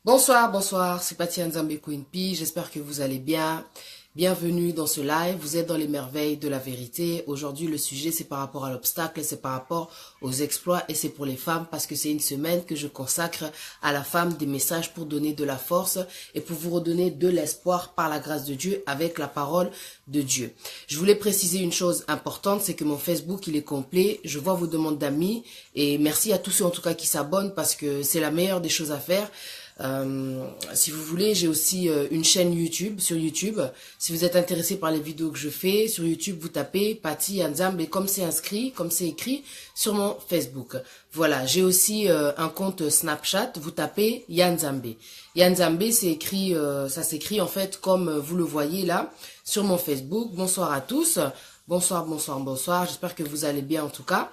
Bonsoir, bonsoir, c'est Pati Nzambe Queen, j'espère que vous allez bien. Bienvenue dans ce live, vous êtes dans les merveilles de la vérité. Aujourd'hui, le sujet, c'est par rapport à l'obstacle, c'est par rapport aux exploits et c'est pour les femmes parce que c'est une semaine que je consacre à la femme des messages pour donner de la force et pour vous redonner de l'espoir par la grâce de Dieu avec la parole de Dieu. Je voulais préciser une chose importante, c'est que mon Facebook, il est complet. Je vois vos demandes d'amis et merci à tous ceux en tout cas qui s'abonnent parce que c'est la meilleure des choses à faire. Si vous voulez, j'ai aussi une chaîne YouTube, sur YouTube. Si vous êtes intéressé par les vidéos que je fais, sur YouTube, vous tapez Pati Nzambe comme c'est inscrit, comme c'est écrit sur mon Facebook. Voilà, j'ai aussi un compte Snapchat, vous tapez Yanzambe. Yanzambe, c'est écrit, ça s'écrit en fait comme vous le voyez là, sur mon Facebook. Bonsoir à tous. Bonsoir, bonsoir, bonsoir. J'espère que vous allez bien en tout cas.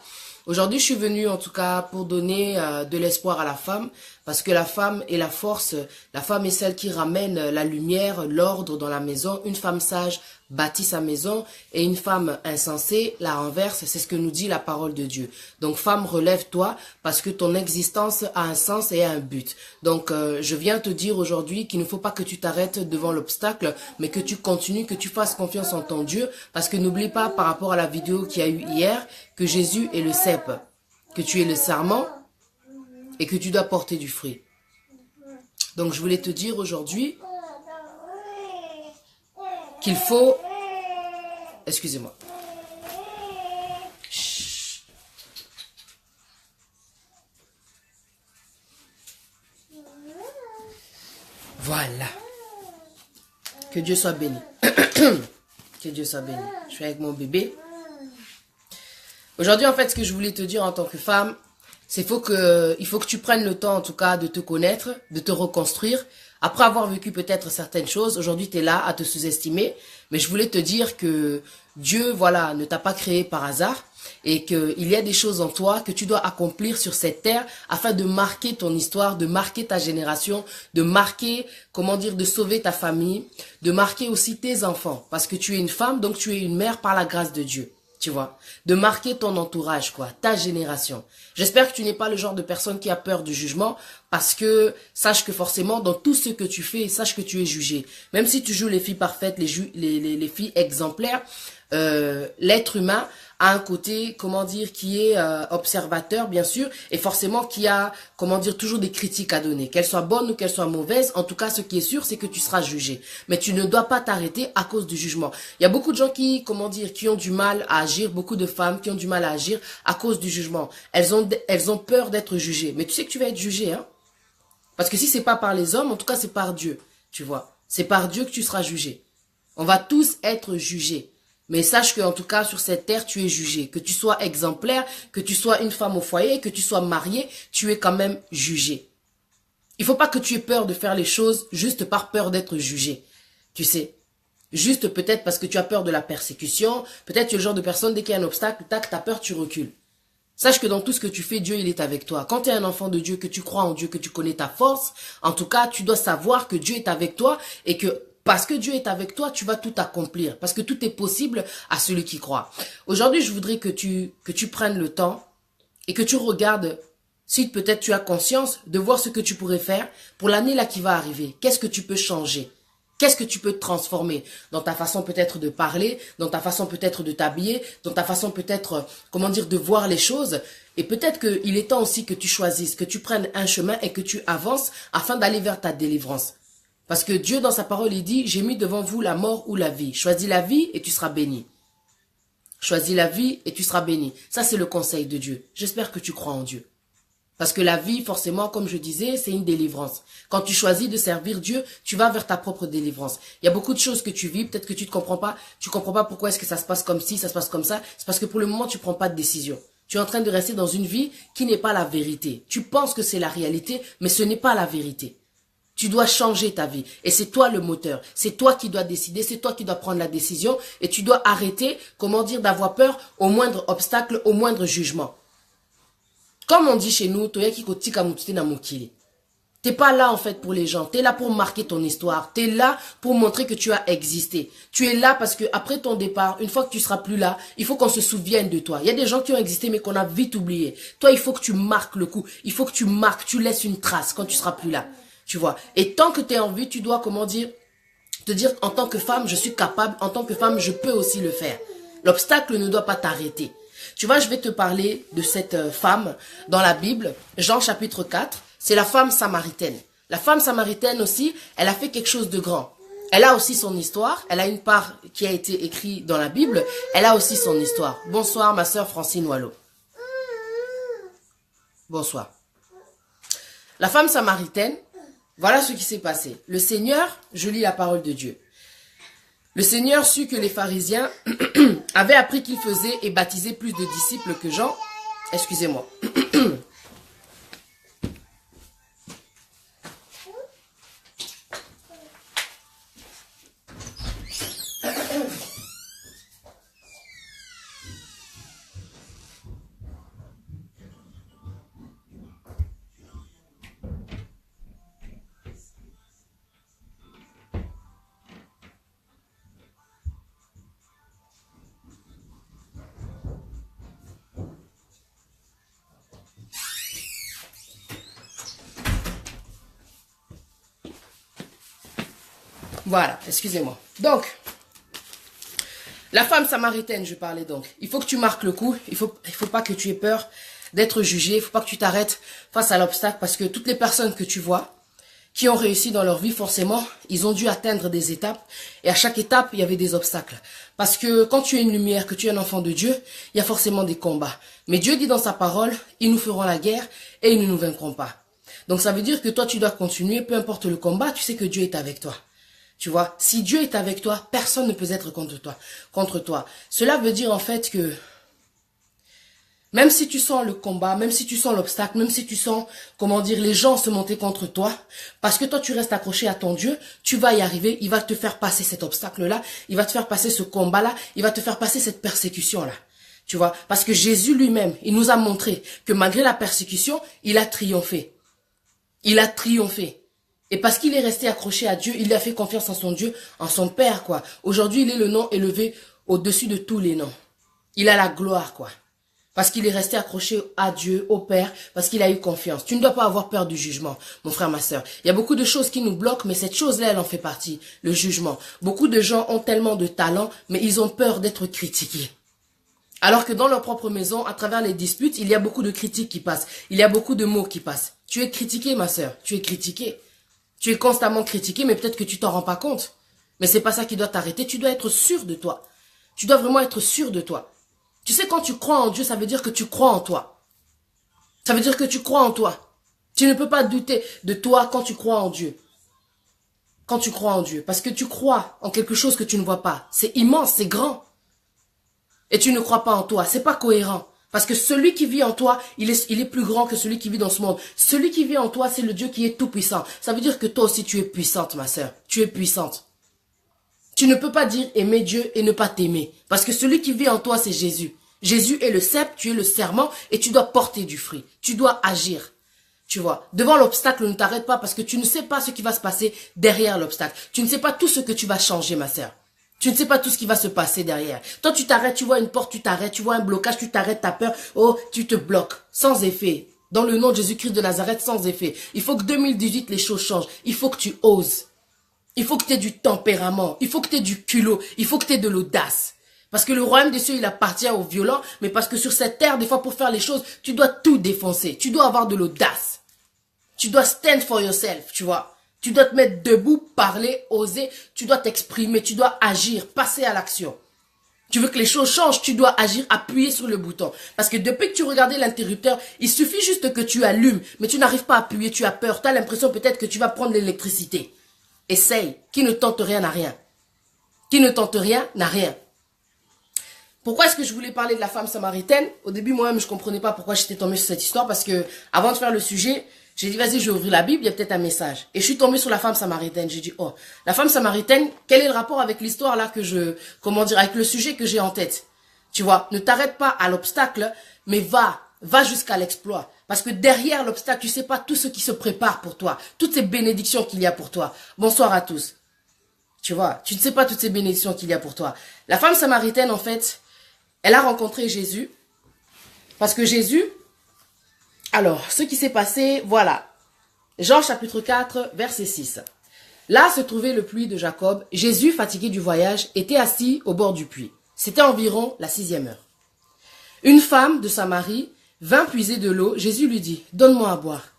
Aujourd'hui, je suis venue en tout cas pour donner de l'espoir à la femme, parce que la femme est la force, la femme est celle qui ramène la lumière, l'ordre dans la maison. Une femme sage bâtit sa maison et une femme insensée la renverse, c'est ce que nous dit la parole de Dieu. Donc femme, relève-toi parce que ton existence a un sens et a un but. Donc je viens te dire aujourd'hui qu'il ne faut pas que tu t'arrêtes devant l'obstacle, mais que tu continues, que tu fasses confiance en ton Dieu, parce que n'oublie pas par rapport à la vidéo qu'il y a eu hier, que Jésus est le cep, que tu es le sarment et que tu dois porter du fruit. Donc je voulais te dire aujourd'hui qu'il faut... Excusez-moi. Voilà. Que Dieu soit béni. Que Dieu soit béni. Je suis avec mon bébé. Aujourd'hui, en fait, ce que je voulais te dire en tant que femme, c'est il faut que tu prennes le temps, en tout cas, de te connaître, de te reconstruire. Après avoir vécu peut-être certaines choses, aujourd'hui, tu es là à te sous-estimer. Mais je voulais te dire que Dieu, voilà, ne t'a pas créé par hasard et qu'il y a des choses en toi que tu dois accomplir sur cette terre afin de marquer ton histoire, de marquer ta génération, de marquer, comment dire, de sauver ta famille, de marquer aussi tes enfants. Parce que tu es une femme, donc tu es une mère par la grâce de Dieu. Tu vois, de marquer ton entourage, quoi, ta génération. J'espère que tu n'es pas le genre de personne qui a peur du jugement, parce que sache que forcément, dans tout ce que tu fais, sache que tu es jugé. Même si tu joues les filles parfaites, les filles exemplaires, l'être humain a un côté, comment dire, qui est observateur, bien sûr, et forcément qui a, comment dire, toujours des critiques à donner. Qu'elles soient bonnes ou qu'elles soient mauvaises, en tout cas, ce qui est sûr, c'est que tu seras jugé. Mais tu ne dois pas t'arrêter à cause du jugement. Il y a beaucoup de gens qui, comment dire, qui ont du mal à agir, beaucoup de femmes qui ont du mal à agir à cause du jugement. Elles ont peur d'être jugées. Mais tu sais que tu vas être jugé, hein. Parce que si c'est pas par les hommes, en tout cas, c'est par Dieu, tu vois. C'est par Dieu que tu seras jugé. On va tous être jugés. Mais sache qu'en tout cas, sur cette terre, tu es jugé. Que tu sois exemplaire, que tu sois une femme au foyer, que tu sois mariée, tu es quand même jugé. Il ne faut pas que tu aies peur de faire les choses juste par peur d'être jugé. Tu sais. Juste peut-être parce que tu as peur de la persécution. Peut-être tu es le genre de personne, dès qu'il y a un obstacle, tac, tu as peur, tu recules. Sache que dans tout ce que tu fais, Dieu, il est avec toi. Quand tu es un enfant de Dieu, que tu crois en Dieu, que tu connais ta force, en tout cas, tu dois savoir que Dieu est avec toi et que parce que Dieu est avec toi, tu vas tout accomplir. Parce que tout est possible à celui qui croit. Aujourd'hui, je voudrais que tu prennes le temps et que tu regardes, si peut-être tu as conscience, de voir ce que tu pourrais faire pour l'année là qui va arriver. Qu'est-ce que tu peux changer ? Qu'est-ce que tu peux transformer dans ta façon peut-être de parler, dans ta façon peut-être de t'habiller, dans ta façon peut-être, comment dire, de voir les choses. Et peut-être qu'il est temps aussi que tu choisisses, que tu prennes un chemin et que tu avances afin d'aller vers ta délivrance. Parce que Dieu, dans sa parole, il dit, j'ai mis devant vous la mort ou la vie. Choisis la vie et tu seras béni. Choisis la vie et tu seras béni. Ça, c'est le conseil de Dieu. J'espère que tu crois en Dieu. Parce que la vie, forcément, comme je disais, c'est une délivrance. Quand tu choisis de servir Dieu, tu vas vers ta propre délivrance. Il y a beaucoup de choses que tu vis, peut-être que tu ne comprends pas. Tu comprends pas pourquoi est-ce que ça se passe comme ci, ça se passe comme ça. C'est parce que pour le moment, tu ne prends pas de décision. Tu es en train de rester dans une vie qui n'est pas la vérité. Tu penses que c'est la réalité, mais ce n'est pas la vérité. Tu dois changer ta vie. Et c'est toi le moteur. C'est toi qui dois décider. C'est toi qui dois prendre la décision. Et tu dois arrêter, comment dire, d'avoir peur au moindre obstacle, au moindre jugement. Comme on dit chez nous, t'es pas là en fait pour les gens. T'es là pour marquer ton histoire. T'es là pour montrer que tu as existé. Tu es là parce que après ton départ, une fois que tu seras plus là, il faut qu'on se souvienne de toi. Il y a des gens qui ont existé mais qu'on a vite oublié. Toi, il faut que tu marques le coup. Il faut que tu marques, tu laisses une trace quand tu seras plus là. tu vois. Et tant que tu es en vie, tu dois, comment dire, te dire en tant que femme, je suis capable, en tant que femme, je peux aussi le faire. L'obstacle ne doit pas t'arrêter. Tu vois, je vais te parler de cette femme dans la Bible, Jean chapitre 4, c'est la femme samaritaine. La femme samaritaine aussi, elle a fait quelque chose de grand. Elle a aussi son histoire, elle a une part qui a été écrite dans la Bible, elle a aussi son histoire. Bonsoir ma sœur Francine Wallo. Bonsoir. La femme samaritaine, voilà ce qui s'est passé. Le Seigneur, je lis la parole de Dieu. Le Seigneur sut que les pharisiens avaient appris qu'il faisait et baptisait plus de disciples que Jean. Excusez-moi. Voilà, excusez-moi. Donc, la femme samaritaine, je parlais donc. Il faut que tu marques le coup. Il faut pas que tu aies peur d'être jugé. Il faut pas que tu t'arrêtes face à l'obstacle parce que toutes les personnes que tu vois qui ont réussi dans leur vie, forcément, ils ont dû atteindre des étapes. Et à chaque étape, il y avait des obstacles. Parce que quand tu es une lumière, que tu es un enfant de Dieu, il y a forcément des combats. Mais Dieu dit dans sa parole, ils nous feront la guerre et ils ne nous vaincront pas. Donc ça veut dire que toi, tu dois continuer, peu importe le combat, tu sais que Dieu est avec toi. Tu vois, si Dieu est avec toi, personne ne peut être contre toi. Cela veut dire en fait que même si tu sens le combat, même si tu sens l'obstacle, même si tu sens, comment dire, les gens se monter contre toi, parce que toi tu restes accroché à ton Dieu, tu vas y arriver, il va te faire passer cet obstacle-là, il va te faire passer ce combat-là, il va te faire passer cette persécution-là. Tu vois, parce que Jésus lui-même, il nous a montré que malgré la persécution, il a triomphé. Il a triomphé. Et parce qu'il est resté accroché à Dieu, il a fait confiance en son Dieu, en son Père, quoi. Aujourd'hui, il est le nom élevé au-dessus de tous les noms. Il a la gloire, quoi. Parce qu'il est resté accroché à Dieu, au Père, parce qu'il a eu confiance. Tu ne dois pas avoir peur du jugement, mon frère, ma sœur. Il y a beaucoup de choses qui nous bloquent, mais cette chose-là, elle en fait partie, le jugement. Beaucoup de gens ont tellement de talent, mais ils ont peur d'être critiqués. Alors que dans leur propre maison, à travers les disputes, il y a beaucoup de critiques qui passent. Il y a beaucoup de mots qui passent. Tu es critiqué, ma sœur. Tu es critiqué. Tu es constamment critiqué, mais peut-être que tu t'en rends pas compte. Mais c'est pas ça qui doit t'arrêter. Tu dois être sûr de toi. Tu dois vraiment être sûr de toi. Tu sais, quand tu crois en Dieu, ça veut dire que tu crois en toi. Ça veut dire que tu crois en toi. Tu ne peux pas douter de toi quand tu crois en Dieu. Quand tu crois en Dieu. Parce que tu crois en quelque chose que tu ne vois pas. C'est immense, c'est grand. Et tu ne crois pas en toi. C'est pas cohérent. Parce que celui qui vit en toi, il est plus grand que celui qui vit dans ce monde. Celui qui vit en toi, c'est le Dieu qui est tout puissant. Ça veut dire que toi aussi, tu es puissante, ma sœur. Tu es puissante. Tu ne peux pas dire aimer Dieu et ne pas t'aimer. Parce que celui qui vit en toi, c'est Jésus. Jésus est le cep, tu es le serment et tu dois porter du fruit. Tu dois agir. Tu vois, devant l'obstacle, ne t'arrête pas parce que tu ne sais pas ce qui va se passer derrière l'obstacle. Tu ne sais pas tout ce que tu vas changer, ma sœur. Tu ne sais pas tout ce qui va se passer derrière. Toi, tu t'arrêtes, tu vois une porte, tu t'arrêtes, tu vois un blocage, tu t'arrêtes, t'as peur. Oh, tu te bloques. Sans effet. Dans le nom de Jésus-Christ de Nazareth, sans effet. Il faut que 2018, les choses changent. Il faut que tu oses. Il faut que tu aies du tempérament. Il faut que tu aies du culot. Il faut que tu aies de l'audace. Parce que le royaume des cieux, il appartient aux violents. Mais parce que sur cette terre, des fois, pour faire les choses, tu dois tout défoncer. Tu dois avoir de l'audace. Tu dois stand for yourself, tu vois. Tu dois te mettre debout, parler, oser. Tu dois t'exprimer, tu dois agir, passer à l'action. Tu veux que les choses changent, tu dois agir, appuyer sur le bouton. Parce que depuis que tu regardais l'interrupteur, il suffit juste que tu allumes, mais tu n'arrives pas à appuyer, tu as peur. Tu as l'impression peut-être que tu vas prendre l'électricité. Essaye. Qui ne tente rien n'a rien. Qui ne tente rien n'a rien. Pourquoi est-ce que je voulais parler de la femme samaritaine? Au début, moi-même, je comprenais pas pourquoi j'étais tombée sur cette histoire. Parce que avant de faire le sujet, j'ai dit, vas-y, je vais ouvrir la Bible, il y a peut-être un message. Et je suis tombée sur la femme samaritaine. J'ai dit, oh, la femme samaritaine, quel est le rapport avec l'histoire là que avec le sujet que j'ai en tête? Tu vois, ne t'arrête pas à l'obstacle, mais va jusqu'à l'exploit. Parce que derrière l'obstacle, tu sais pas tout ce qui se prépare pour toi. Toutes ces bénédictions qu'il y a pour toi. Bonsoir à tous. Tu vois, tu ne sais pas toutes ces bénédictions qu'il y a pour toi. La femme samaritaine, en fait, elle a rencontré Jésus. Parce que Jésus, alors, ce qui s'est passé, voilà. Jean chapitre 4, verset 6. Là se trouvait le puits de Jacob. Jésus, fatigué du voyage, était assis au bord du puits. C'était environ la 6e heure. Une femme de Samarie vint puiser de l'eau. Jésus lui dit, « Donne-moi à boire. »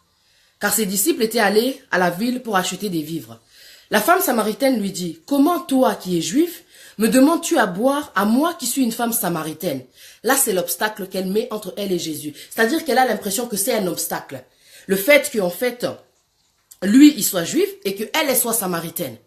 Car ses disciples étaient allés à la ville pour acheter des vivres. La femme samaritaine lui dit, « Comment toi qui es juif, me demandes-tu à boire à moi qui suis une femme samaritaine ?» Là, c'est l'obstacle qu'elle met entre elle et Jésus. C'est-à-dire qu'elle a l'impression que c'est un obstacle. Le fait qu'en fait, lui, il soit juif et qu'elle, elle soit samaritaine.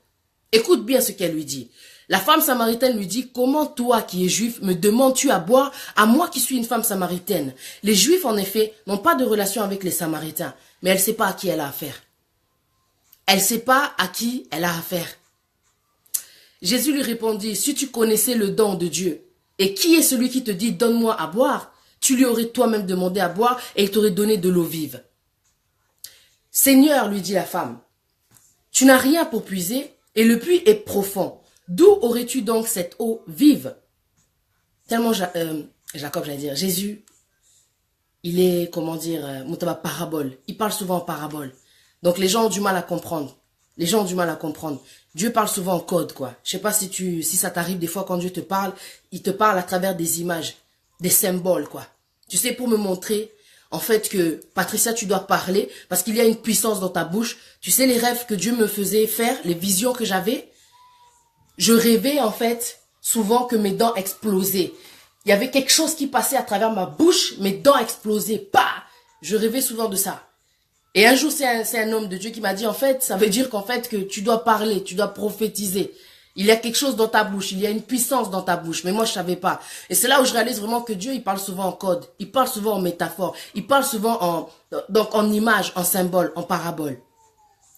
Écoute bien ce qu'elle lui dit. La femme samaritaine lui dit, « Comment toi qui es juif, me demandes-tu à boire à moi qui suis une femme samaritaine ?» Les juifs, en effet, n'ont pas de relation avec les samaritains, mais elle ne sait pas à qui elle a affaire. Elle ne sait pas à qui elle a affaire. Jésus lui répondit, « Si tu connaissais le don de Dieu, et qui est celui qui te dit, donne-moi à boire, tu lui aurais toi-même demandé à boire et il t'aurait donné de l'eau vive. » Seigneur, lui dit la femme, tu n'as rien pour puiser et le puits est profond. D'où aurais-tu donc cette eau vive? Tellement Jacob, j'allais dire, Jésus, il est, comment dire, parabole. Il parle souvent en parabole. Donc les gens ont du mal à comprendre. Les gens ont du mal à comprendre. Dieu parle souvent en code, quoi. Je sais pas si ça t'arrive des fois quand Dieu te parle, il te parle à travers des images, des symboles, quoi. Tu sais, pour me montrer, en fait, que Patricia, tu dois parler parce qu'il y a une puissance dans ta bouche. Tu sais, les rêves que Dieu me faisait faire, les visions que j'avais, je rêvais, en fait, souvent que mes dents explosaient. Il y avait quelque chose qui passait à travers ma bouche, mes dents explosaient. Bah! Je rêvais souvent de ça. Et un jour, c'est un homme de Dieu qui m'a dit, en fait, ça veut dire qu'en fait, que tu dois parler, tu dois prophétiser. Il y a quelque chose dans ta bouche, il y a une puissance dans ta bouche, mais moi, je savais pas. Et c'est là où je réalise vraiment que Dieu, il parle souvent en code, il parle souvent en métaphore, il parle souvent en images, en symboles, en paraboles.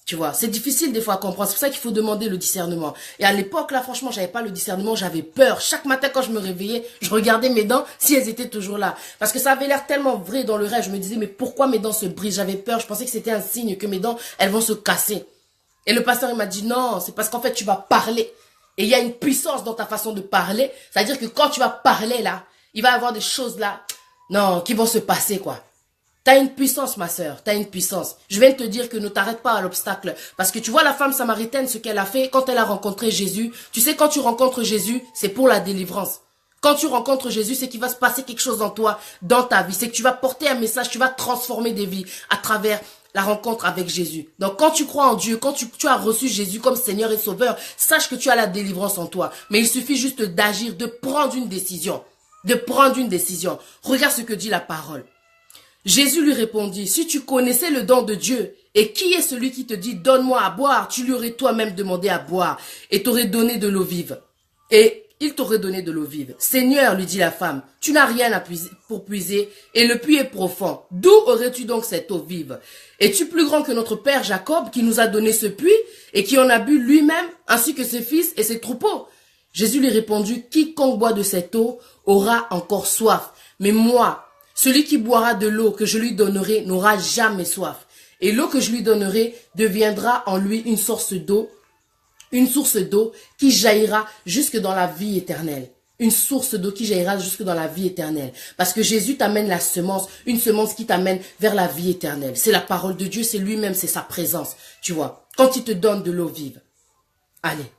Tu vois, c'est difficile des fois à comprendre. C'est pour ça qu'il faut demander le discernement. Et à l'époque, là, franchement, j'avais pas le discernement, j'avais peur. Chaque matin, quand je me réveillais, je regardais mes dents, si elles étaient toujours là. Parce que ça avait l'air tellement vrai dans le rêve. Je me disais, mais pourquoi mes dents se brisent? J'avais peur. Je pensais que c'était un signe que mes dents, elles vont se casser. Et le pasteur, il m'a dit, non, c'est parce qu'en fait, tu vas parler. Et il y a une puissance dans ta façon de parler. C'est-à-dire que quand tu vas parler, là, il va y avoir des choses là, non, qui vont se passer, quoi. T'as une puissance, ma sœur, t'as une puissance. Je viens de te dire que ne t'arrête pas à l'obstacle. Parce que tu vois la femme samaritaine, ce qu'elle a fait quand elle a rencontré Jésus. Tu sais, quand tu rencontres Jésus, c'est pour la délivrance. Quand tu rencontres Jésus, c'est qu'il va se passer quelque chose dans toi, dans ta vie. C'est que tu vas porter un message, tu vas transformer des vies à travers la rencontre avec Jésus. Donc quand tu crois en Dieu, quand tu as reçu Jésus comme Seigneur et Sauveur, sache que tu as la délivrance en toi. Mais il suffit juste d'agir, de prendre une décision. De prendre une décision. Regarde ce que dit la parole. Jésus lui répondit, « Si tu connaissais le don de Dieu, et qui est celui qui te dit, donne-moi à boire, tu lui aurais toi-même demandé à boire, et t'aurais donné de l'eau vive. » Et il t'aurait donné de l'eau vive. « Seigneur, lui dit la femme, tu n'as rien pour puiser, et le puits est profond. D'où aurais-tu donc cette eau vive? Es-tu plus grand que notre père Jacob, qui nous a donné ce puits, et qui en a bu lui-même, ainsi que ses fils et ses troupeaux? » Jésus lui répondit, « Quiconque boit de cette eau aura encore soif, mais moi, celui qui boira de l'eau que je lui donnerai n'aura jamais soif. Et l'eau que je lui donnerai deviendra en lui une source d'eau qui jaillira jusque dans la vie éternelle. Une source d'eau qui jaillira jusque dans la vie éternelle. Parce que Jésus t'amène la semence, une semence qui t'amène vers la vie éternelle. C'est la parole de Dieu, c'est lui-même, c'est sa présence. Tu vois, quand il te donne de l'eau vive. Allez.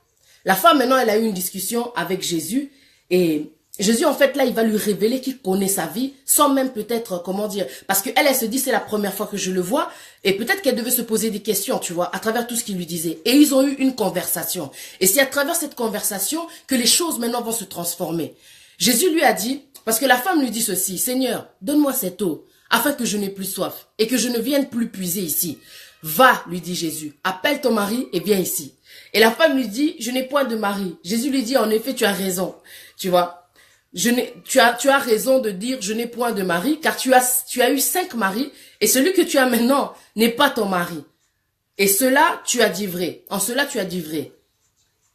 La femme, maintenant, elle a eu une discussion avec Jésus et Jésus, en fait, là, il va lui révéler qu'il connaît sa vie, sans même peut-être, comment dire, parce qu'elle, elle se dit, c'est la première fois que je le vois, et peut-être qu'elle devait se poser des questions, tu vois, à travers tout ce qu'il lui disait. Et ils ont eu une conversation. Et c'est à travers cette conversation que les choses, maintenant, vont se transformer. Jésus lui a dit, parce que la femme lui dit ceci, « Seigneur, donne-moi cette eau, afin que je n'ai plus soif, et que je ne vienne plus puiser ici. » « Va, lui dit Jésus, appelle ton mari et viens ici. » Et la femme lui dit, « Je n'ai point de mari. » Jésus lui dit, « En effet, tu as raison. » Tu vois. Tu as raison de dire je n'ai point de mari, car tu as eu 5 maris, et celui que tu as maintenant n'est pas ton mari. Et cela, tu as dit vrai. En cela, tu as dit vrai.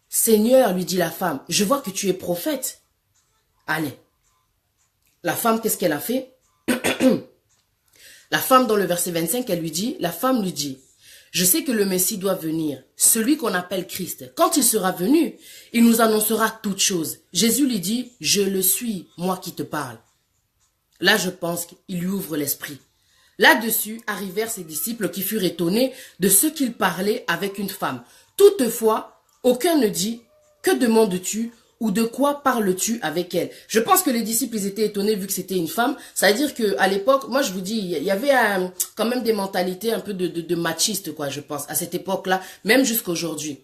Seigneur, lui dit la femme, je vois que tu es prophète. Allez. La femme, qu'est-ce qu'elle a fait? La femme, dans le verset 25, la femme lui dit, je sais que le Messie doit venir, celui qu'on appelle Christ. Quand il sera venu, il nous annoncera toutes choses. Jésus lui dit, je le suis, moi qui te parle. Là, je pense qu'il lui ouvre l'esprit. Là-dessus arrivèrent ses disciples qui furent étonnés de ce qu'il parlait avec une femme. Toutefois, aucun ne dit « Que demandes-tu » ou de quoi parles-tu avec elle? Je pense que les disciples, ils étaient étonnés vu que c'était une femme. Ça veut dire que à l'époque, moi je vous dis, il y avait quand même des mentalités un peu de machistes, quoi, je pense, à cette époque-là, même jusqu'à aujourd'hui.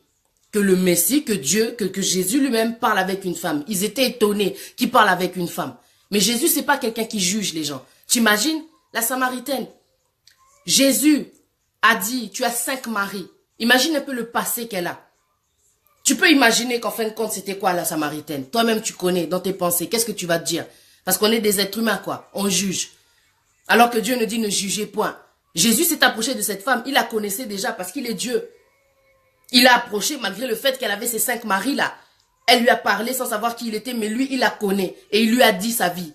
Que le Messie, que Dieu, que Jésus lui-même parle avec une femme. Ils étaient étonnés qu'il parle avec une femme. Mais Jésus, c'est pas quelqu'un qui juge les gens. T'imagines la Samaritaine? Jésus a dit, tu as 5 maris. Imagine un peu le passé qu'elle a. Tu peux imaginer qu'en fin de compte, c'était quoi la Samaritaine? Toi-même, tu connais dans tes pensées. Qu'est-ce que tu vas te dire? Parce qu'on est des êtres humains, quoi. On juge. Alors que Dieu nous dit ne jugez point. Jésus s'est approché de cette femme. Il la connaissait déjà parce qu'il est Dieu. Il l'a approché malgré le fait qu'elle avait ses 5 maris-là. Elle lui a parlé sans savoir qui il était, mais lui, il la connaît. Et il lui a dit sa vie.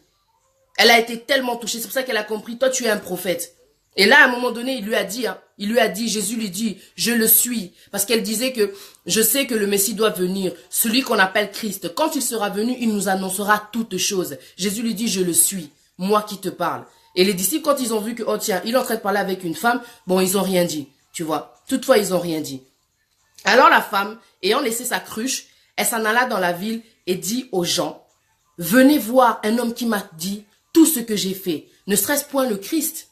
Elle a été tellement touchée. C'est pour ça qu'elle a compris, toi, tu es un prophète. Et là, à un moment donné, il lui a dit, Jésus lui dit, je le suis. Parce qu'elle disait que, je sais que le Messie doit venir, celui qu'on appelle Christ. Quand il sera venu, il nous annoncera toutes choses. Jésus lui dit, je le suis, moi qui te parle. Et les disciples, quand ils ont vu que, oh tiens, il est en train de parler avec une femme, bon, ils ont rien dit, tu vois. Toutefois, ils ont rien dit. Alors la femme, ayant laissé sa cruche, elle s'en alla dans la ville et dit aux gens, venez voir un homme qui m'a dit tout ce que j'ai fait. Ne serait-ce point le Christ?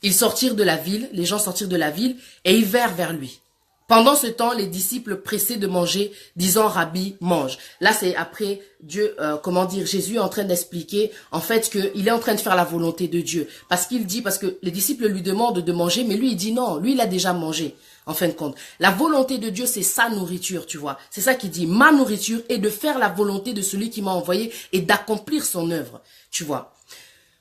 Ils sortirent de la ville, les gens sortirent de la ville et ils vinrent vers lui. Pendant ce temps, les disciples pressés de manger, disant Rabbi, mange. Là, c'est après Dieu, Jésus est en train d'expliquer en fait qu'il est en train de faire la volonté de Dieu. Parce que les disciples lui demandent de manger, mais lui il dit non, lui il a déjà mangé. En fin de compte, la volonté de Dieu, c'est sa nourriture, tu vois. C'est ça qu'il dit, ma nourriture est de faire la volonté de celui qui m'a envoyé et d'accomplir son œuvre, tu vois.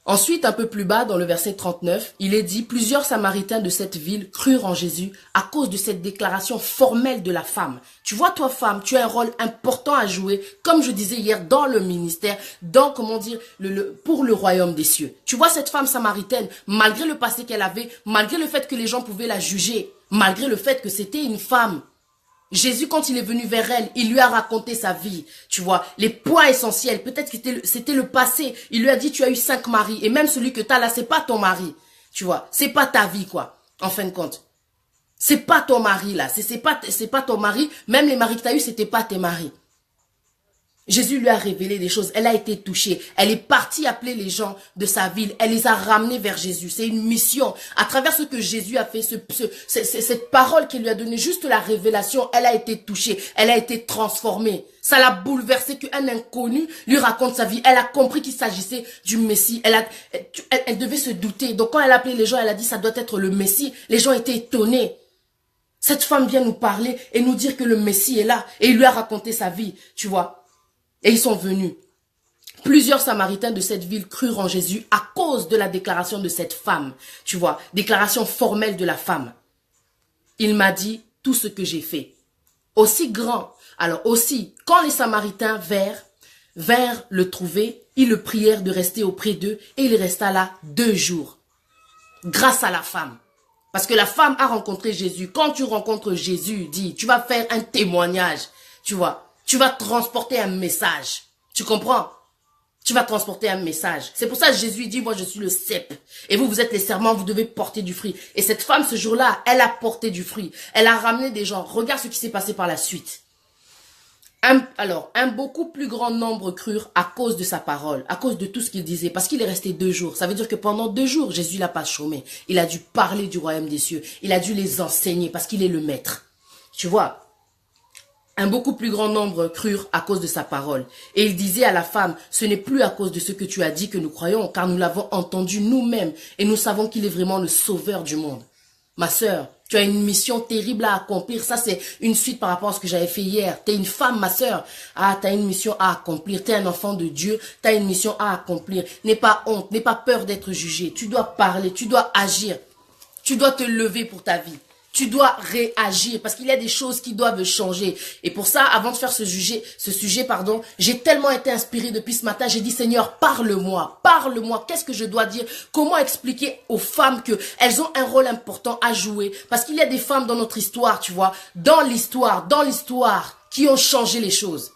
Ensuite, un peu plus bas, dans le verset 39, il est dit, plusieurs Samaritains de cette ville crurent en Jésus à cause de cette déclaration formelle de la femme. Tu vois, toi, femme, tu as un rôle important à jouer, comme je disais hier, dans le ministère, dans, pour le royaume des cieux. Tu vois, cette femme samaritaine, malgré le passé qu'elle avait, malgré le fait que les gens pouvaient la juger, malgré le fait que c'était une femme, Jésus, quand il est venu vers elle, il lui a raconté sa vie, tu vois, les points essentiels. Peut-être que c'était le passé. Il lui a dit, tu as eu 5 maris. Et même celui que tu as là, c'est pas ton mari. Tu vois, c'est pas ta vie, quoi, en fin de compte. C'est pas ton mari, là. C'est pas ton mari. Même les maris que tu as eu, c'était pas tes maris. Jésus lui a révélé des choses. Elle a été touchée. Elle est partie appeler les gens de sa ville. Elle les a ramenés vers Jésus. C'est une mission. À travers ce que Jésus a fait, cette parole qu'il lui a donnée, juste la révélation, elle a été touchée. Elle a été transformée. Ça l'a bouleversée qu'un inconnu lui raconte sa vie. Elle a compris qu'il s'agissait du Messie. Elle devait se douter. Donc quand elle a appelé les gens, elle a dit ça doit être le Messie. Les gens étaient étonnés. Cette femme vient nous parler et nous dire que le Messie est là. Et il lui a raconté sa vie, tu vois. Et ils sont venus. Plusieurs Samaritains de cette ville crurent en Jésus à cause de la déclaration de cette femme. Tu vois, déclaration formelle de la femme. Il m'a dit tout ce que j'ai fait. Aussi grand. Alors aussi, quand les Samaritains vinrent le trouver, ils le prièrent de rester auprès d'eux et il resta là 2 jours. Grâce à la femme. Parce que la femme a rencontré Jésus. Quand tu rencontres Jésus, tu vas faire un témoignage. Tu vois. Tu vas transporter un message. Tu comprends? Tu vas transporter un message. C'est pour ça que Jésus dit, moi je suis le cep. Et vous, vous êtes les serments, vous devez porter du fruit. Et cette femme, ce jour-là, elle a porté du fruit. Elle a ramené des gens. Regarde ce qui s'est passé par la suite. Un beaucoup plus grand nombre crurent à cause de sa parole, à cause de tout ce qu'il disait. Parce qu'il est resté 2 jours. Ça veut dire que pendant 2 jours, Jésus n'a pas chômé. Il a dû parler du royaume des cieux. Il a dû les enseigner parce qu'il est le maître. Tu vois? Un beaucoup plus grand nombre crurent à cause de sa parole. Et il disait à la femme, ce n'est plus à cause de ce que tu as dit que nous croyons, car nous l'avons entendu nous-mêmes et nous savons qu'il est vraiment le sauveur du monde. Ma sœur, tu as une mission terrible à accomplir. Ça, c'est une suite par rapport à ce que j'avais fait hier. Tu es une femme, ma sœur. Ah, tu as une mission à accomplir. Tu es un enfant de Dieu. Tu as une mission à accomplir. N'aie pas honte, n'aie pas peur d'être jugé. Tu dois parler, tu dois agir. Tu dois te lever pour ta vie. Tu dois réagir parce qu'il y a des choses qui doivent changer. Et pour ça, avant de faire ce sujet, j'ai tellement été inspirée depuis ce matin. J'ai dit, Seigneur, parle-moi, parle-moi. Qu'est-ce que je dois dire? Comment expliquer aux femmes qu'elles ont un rôle important à jouer? Parce qu'il y a des femmes dans notre histoire, tu vois, dans l'histoire, qui ont changé les choses.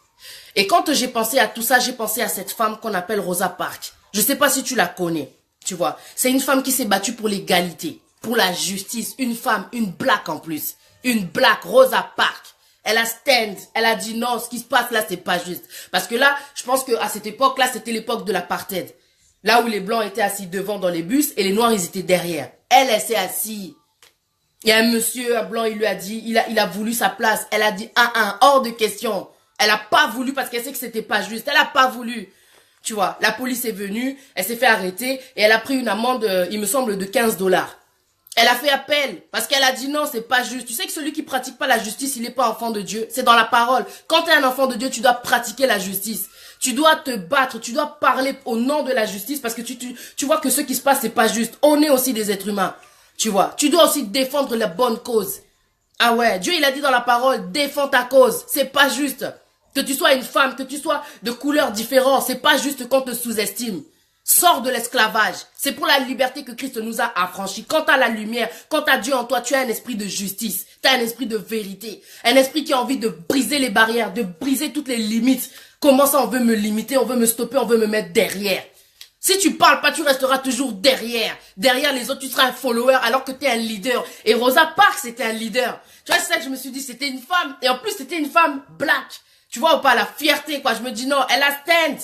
Et quand j'ai pensé à tout ça, j'ai pensé à cette femme qu'on appelle Rosa Parks. Je ne sais pas si tu la connais. Tu vois, c'est une femme qui s'est battue pour l'égalité, pour la justice. Une femme, une black en plus. Une black, Rosa Parks. Elle a stand, elle a dit non, ce qui se passe là, c'est pas juste. Parce que là, je pense qu'à cette époque-là, c'était l'époque de l'apartheid. Là où les blancs étaient assis devant dans les bus et les noirs, ils étaient derrière. Elle s'est assise. Il y a un monsieur, un blanc, il lui a dit, il a voulu sa place. Elle a dit, hors de question. Elle a pas voulu parce qu'elle sait que c'était pas juste. Elle a pas voulu. Tu vois, la police est venue, elle s'est fait arrêter et elle a pris une amende, il me semble, de 15 $. Elle a fait appel parce qu'elle a dit non, c'est pas juste. Tu sais que celui qui pratique pas la justice, il n'est pas enfant de Dieu. C'est dans la parole. Quand tu es un enfant de Dieu, tu dois pratiquer la justice. Tu dois te battre, tu dois parler au nom de la justice parce que tu vois que ce qui se passe, c'est pas juste. On est aussi des êtres humains. Tu vois, tu dois aussi défendre la bonne cause. Ah ouais, Dieu il a dit dans la parole, défends ta cause. C'est pas juste. Que tu sois une femme, que tu sois de couleurs différentes, c'est pas juste qu'on te sous-estime. Sors de l'esclavage. C'est pour la liberté que Christ nous a affranchis. Quand tu as la lumière, quand tu as Dieu en toi, tu as un esprit de justice. Tu as un esprit de vérité. Un esprit qui a envie de briser les barrières, de briser toutes les limites. Comment ça on veut me limiter, on veut me stopper, on veut me mettre derrière. Si tu parles pas, tu resteras toujours derrière. Derrière les autres, tu seras un follower alors que tu es un leader. Et Rosa Parks, c'était un leader. Tu vois, c'est ça que je me suis dit, c'était une femme. Et en plus, c'était une femme black. Tu vois ou pas, la fierté, quoi. Je me dis non, elle a stand.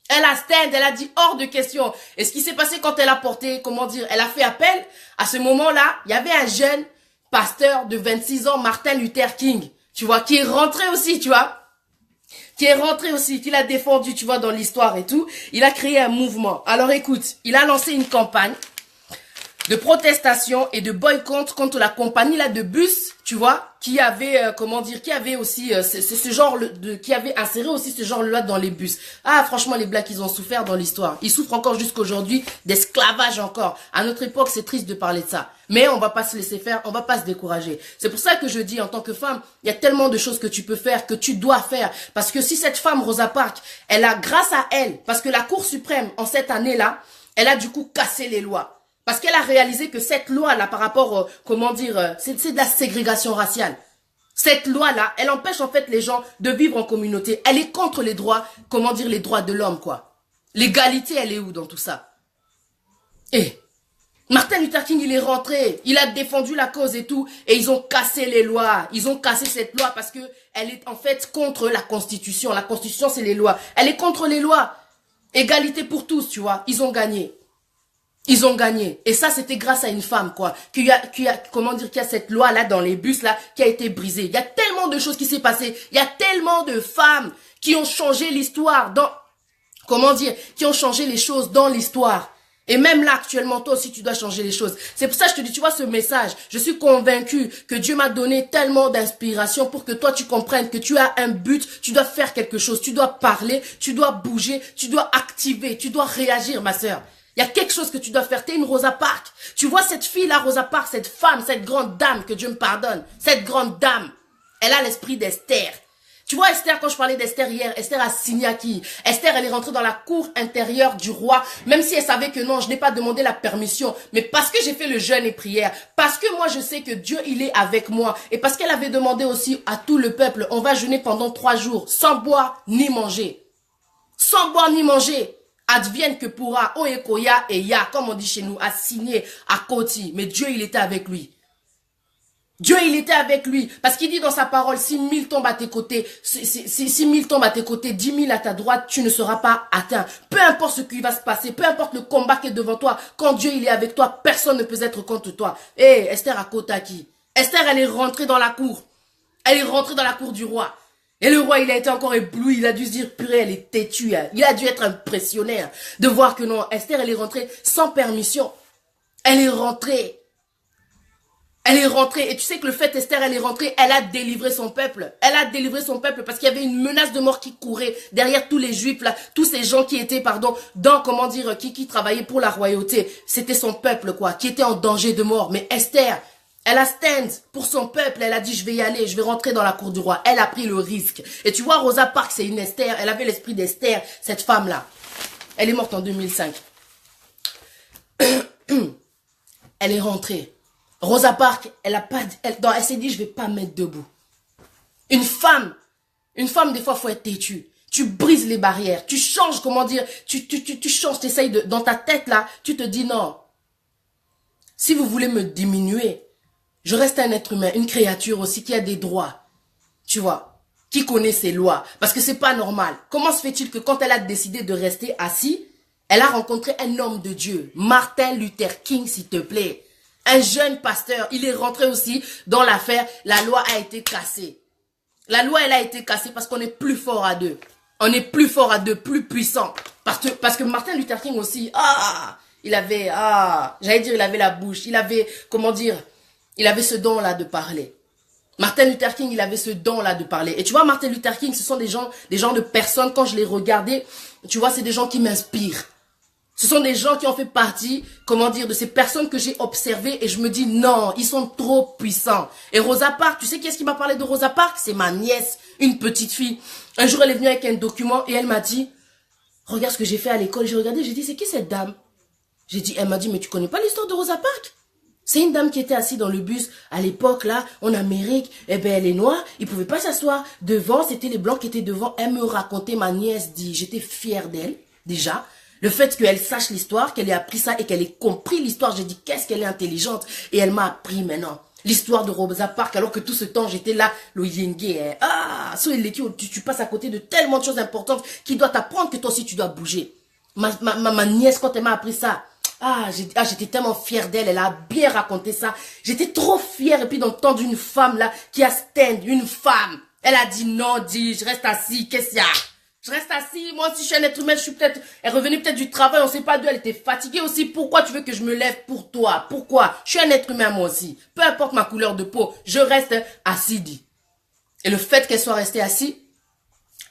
Elle a dit hors de question. Et ce qui s'est passé quand elle a porté, comment dire, elle a fait appel, à ce moment-là, il y avait un jeune pasteur de 26 ans, Martin Luther King, tu vois, qui est rentré aussi, tu vois. Qui est rentré aussi, qui l'a défendu, tu vois, dans l'histoire et tout. Il a créé un mouvement. Alors écoute, il a lancé une campagne de protestation et de boycott contre la compagnie là de bus, tu vois, qui avait comment dire, qui avait aussi ce genre qui avait inséré aussi ce genre là dans les bus. Ah franchement les blacks ils ont souffert dans l'histoire. Ils souffrent encore jusqu'aujourd'hui d'esclavage encore. À notre époque, c'est triste de parler de ça. Mais on va pas se laisser faire, on va pas se décourager. C'est pour ça que je dis en tant que femme, il y a tellement de choses que tu peux faire, que tu dois faire parce que si cette femme Rosa Parks, elle a grâce à elle parce que la Cour suprême en cette année-là, elle a du coup cassé les lois. Parce qu'elle a réalisé que cette loi-là, par rapport, comment dire, c'est de la ségrégation raciale. Cette loi-là, elle empêche en fait les gens de vivre en communauté. Elle est contre les droits, comment dire, les droits de l'homme, quoi. L'égalité, elle est où dans tout ça? Et Martin Luther King, il est rentré, il a défendu la cause et tout, et ils ont cassé les lois. Ils ont cassé cette loi parce que elle est en fait contre la Constitution. La Constitution, c'est les lois. Elle est contre les lois. Égalité pour tous, tu vois. Ils ont gagné. Ils ont gagné. Et ça, c'était grâce à une femme, quoi. Qu'il y a, comment dire, qu'il y a cette loi-là dans les bus, là, qui a été brisée. Il y a tellement de choses qui s'est passé. Il y a tellement de femmes qui ont changé l'histoire dans, comment dire, qui ont changé les choses dans l'histoire. Et même là, actuellement, toi aussi, tu dois changer les choses. C'est pour ça que je te dis, tu vois, ce message, je suis convaincue que Dieu m'a donné tellement d'inspiration pour que toi, tu comprennes que tu as un but, tu dois faire quelque chose, tu dois parler, tu dois bouger, tu dois activer, tu dois réagir, ma sœur. Il y a quelque chose que tu dois faire. T'es une Rosa Parks. Tu vois cette fille-là, Rosa Parks, cette femme, cette grande dame, que Dieu me pardonne. Cette grande dame, elle a l'esprit d'Esther. Tu vois Esther, quand je parlais d'Esther hier, Esther a signé à qui? Esther, elle est rentrée dans la cour intérieure du roi, même si elle savait que non, je n'ai pas demandé la permission. Mais parce que j'ai fait le jeûne et prière, parce que moi je sais que Dieu, il est avec moi. Et parce qu'elle avait demandé aussi à tout le peuple, on va jeûner pendant 3 jours, sans boire ni manger. Sans boire ni manger. Advienne que pourra, Oekoya et Ya, comme on dit chez nous, a signé à Koti. Mais Dieu, il était avec lui. Dieu, il était avec lui. Parce qu'il dit dans sa parole, si 1000 tombent à tes côtés, si 1000 tombent à tes côtés, 10 000 à ta droite, tu ne seras pas atteint. Peu importe ce qui va se passer, peu importe le combat qui est devant toi, quand Dieu, il est avec toi, personne ne peut être contre toi. Eh, Esther a Kotaki. Esther, elle est rentrée dans la cour. Elle est rentrée dans la cour du roi. Et le roi, il a été encore ébloui, il a dû se dire, purée, elle est têtue. Hein. Il a dû être impressionné hein, de voir que non, Esther, elle est rentrée sans permission. Elle est rentrée. Elle est rentrée. Et tu sais que le fait, Esther, elle est rentrée, elle a délivré son peuple. Elle a délivré son peuple parce qu'il y avait une menace de mort qui courait derrière tous les juifs, là, tous ces gens qui étaient, pardon, dans, comment dire, qui travaillaient pour la royauté. C'était son peuple, quoi, qui était en danger de mort. Mais Esther, elle a stand pour son peuple. Elle a dit, je vais y aller, je vais rentrer dans la cour du roi. Elle a pris le risque. Et tu vois, Rosa Parks, c'est une Esther. Elle avait l'esprit d'Esther, cette femme-là. Elle est morte en 2005. Elle est rentrée. Rosa Parks, elle s'est dit, je vais pas me mettre debout. Une femme, des fois, faut être têtue. Tu brises les barrières. Tu changes, comment dire, tu changes, tu essayes dans ta tête là, tu te dis non. Si vous voulez me diminuer, je reste un être humain, une créature aussi qui a des droits. Tu vois, qui connaît ses lois. Parce que c'est pas normal. Comment se fait-il que quand elle a décidé de rester assise, elle a rencontré un homme de Dieu, Martin Luther King, s'il te plaît. Un jeune pasteur, il est rentré aussi dans l'affaire, la loi a été cassée. La loi, elle a été cassée parce qu'on est plus fort à deux. On est plus fort à deux, plus puissant. Parce que Martin Luther King aussi, j'allais dire, il avait la bouche, il avait, comment dire, il avait ce don-là de parler. Martin Luther King, il avait ce don-là de parler. Et tu vois, Martin Luther King, ce sont des gens de personnes, quand je les regardais, tu vois, c'est des gens qui m'inspirent. Ce sont des gens qui ont fait partie, comment dire, de ces personnes que j'ai observées et je me dis non, ils sont trop puissants. Et Rosa Parks, tu sais qui est-ce qui m'a parlé de Rosa Parks? C'est ma nièce, une petite fille. Un jour, elle est venue avec un document et elle m'a dit, regarde ce que j'ai fait à l'école. J'ai regardé, j'ai dit, c'est qui cette dame? Elle m'a dit, mais tu connais pas l'histoire de Rosa Parks? C'est une dame qui était assise dans le bus à l'époque, là, en Amérique. Eh ben, elle est noire, ils pouvaient pas s'asseoir devant, c'était les blancs qui étaient devant. Elle me racontait, ma nièce dit, j'étais fière d'elle, déjà. Le fait qu'elle sache l'histoire, qu'elle ait appris ça et qu'elle ait compris l'histoire, j'ai dit, qu'est-ce qu'elle est intelligente. Et elle m'a appris maintenant l'histoire de Rosa Parks, alors que tout ce temps, j'étais là, le yenge. Tu passes à côté de tellement de choses importantes qui doivent t'apprendre que toi aussi, tu dois bouger. Ma nièce, quand elle m'a appris ça, j'étais tellement fière d'elle, elle a bien raconté ça. J'étais trop fière, et puis d'entendre une femme là, qui a stand, une femme. Elle a dit non, je reste assis, qu'est-ce qu'il y a? Je reste assis, moi aussi je suis un être humain, elle est revenue peut-être du travail, on sait pas d'où elle était fatiguée aussi. Pourquoi tu veux que je me lève pour toi? Pourquoi? Je suis un être humain moi aussi. Peu importe ma couleur de peau, je reste assis, dit. Et le fait qu'elle soit restée assise,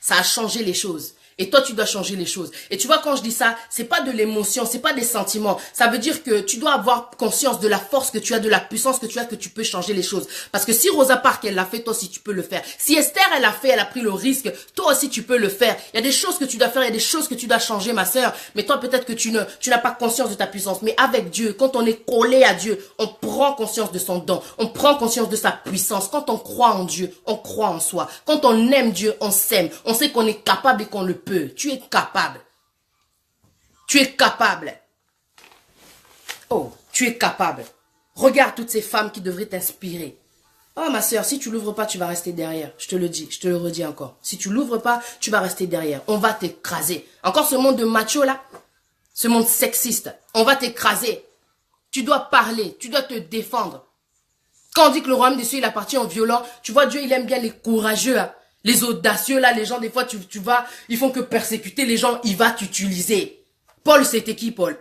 ça a changé les choses. Et toi, tu dois changer les choses. Et tu vois, quand je dis ça, c'est pas de l'émotion, c'est pas des sentiments. Ça veut dire que tu dois avoir conscience de la force que tu as, de la puissance que tu as, que tu peux changer les choses. Parce que si Rosa Parks, elle l'a fait, toi aussi, tu peux le faire. Si Esther, elle l'a fait, elle a pris le risque, toi aussi, tu peux le faire. Il y a des choses que tu dois faire, il y a des choses que tu dois changer, ma sœur. Mais toi, peut-être que tu n'as pas conscience de ta puissance. Mais avec Dieu, quand on est collé à Dieu, on prend conscience de son don. On prend conscience de sa puissance. Quand on croit en Dieu, on croit en soi. Quand on aime Dieu, on s'aime. On sait qu'on est capable et qu'on le peut. Tu es capable. Tu es capable. Oh, tu es capable. Regarde toutes ces femmes qui devraient t'inspirer. Oh, ma soeur, si tu l'ouvres pas, tu vas rester derrière. Je te le dis, je te le redis encore. Si tu l'ouvres pas, tu vas rester derrière. On va t'écraser. Encore ce monde de macho là, ce monde sexiste, on va t'écraser. Tu dois parler, tu dois te défendre. Quand on dit que le royaume des cieux, il appartient aux violents, tu vois, Dieu, il aime bien les courageux, hein. Les audacieux, là, les gens, des fois, tu vas, ils font que persécuter les gens, il va t'utiliser. Paul, c'était qui, Paul?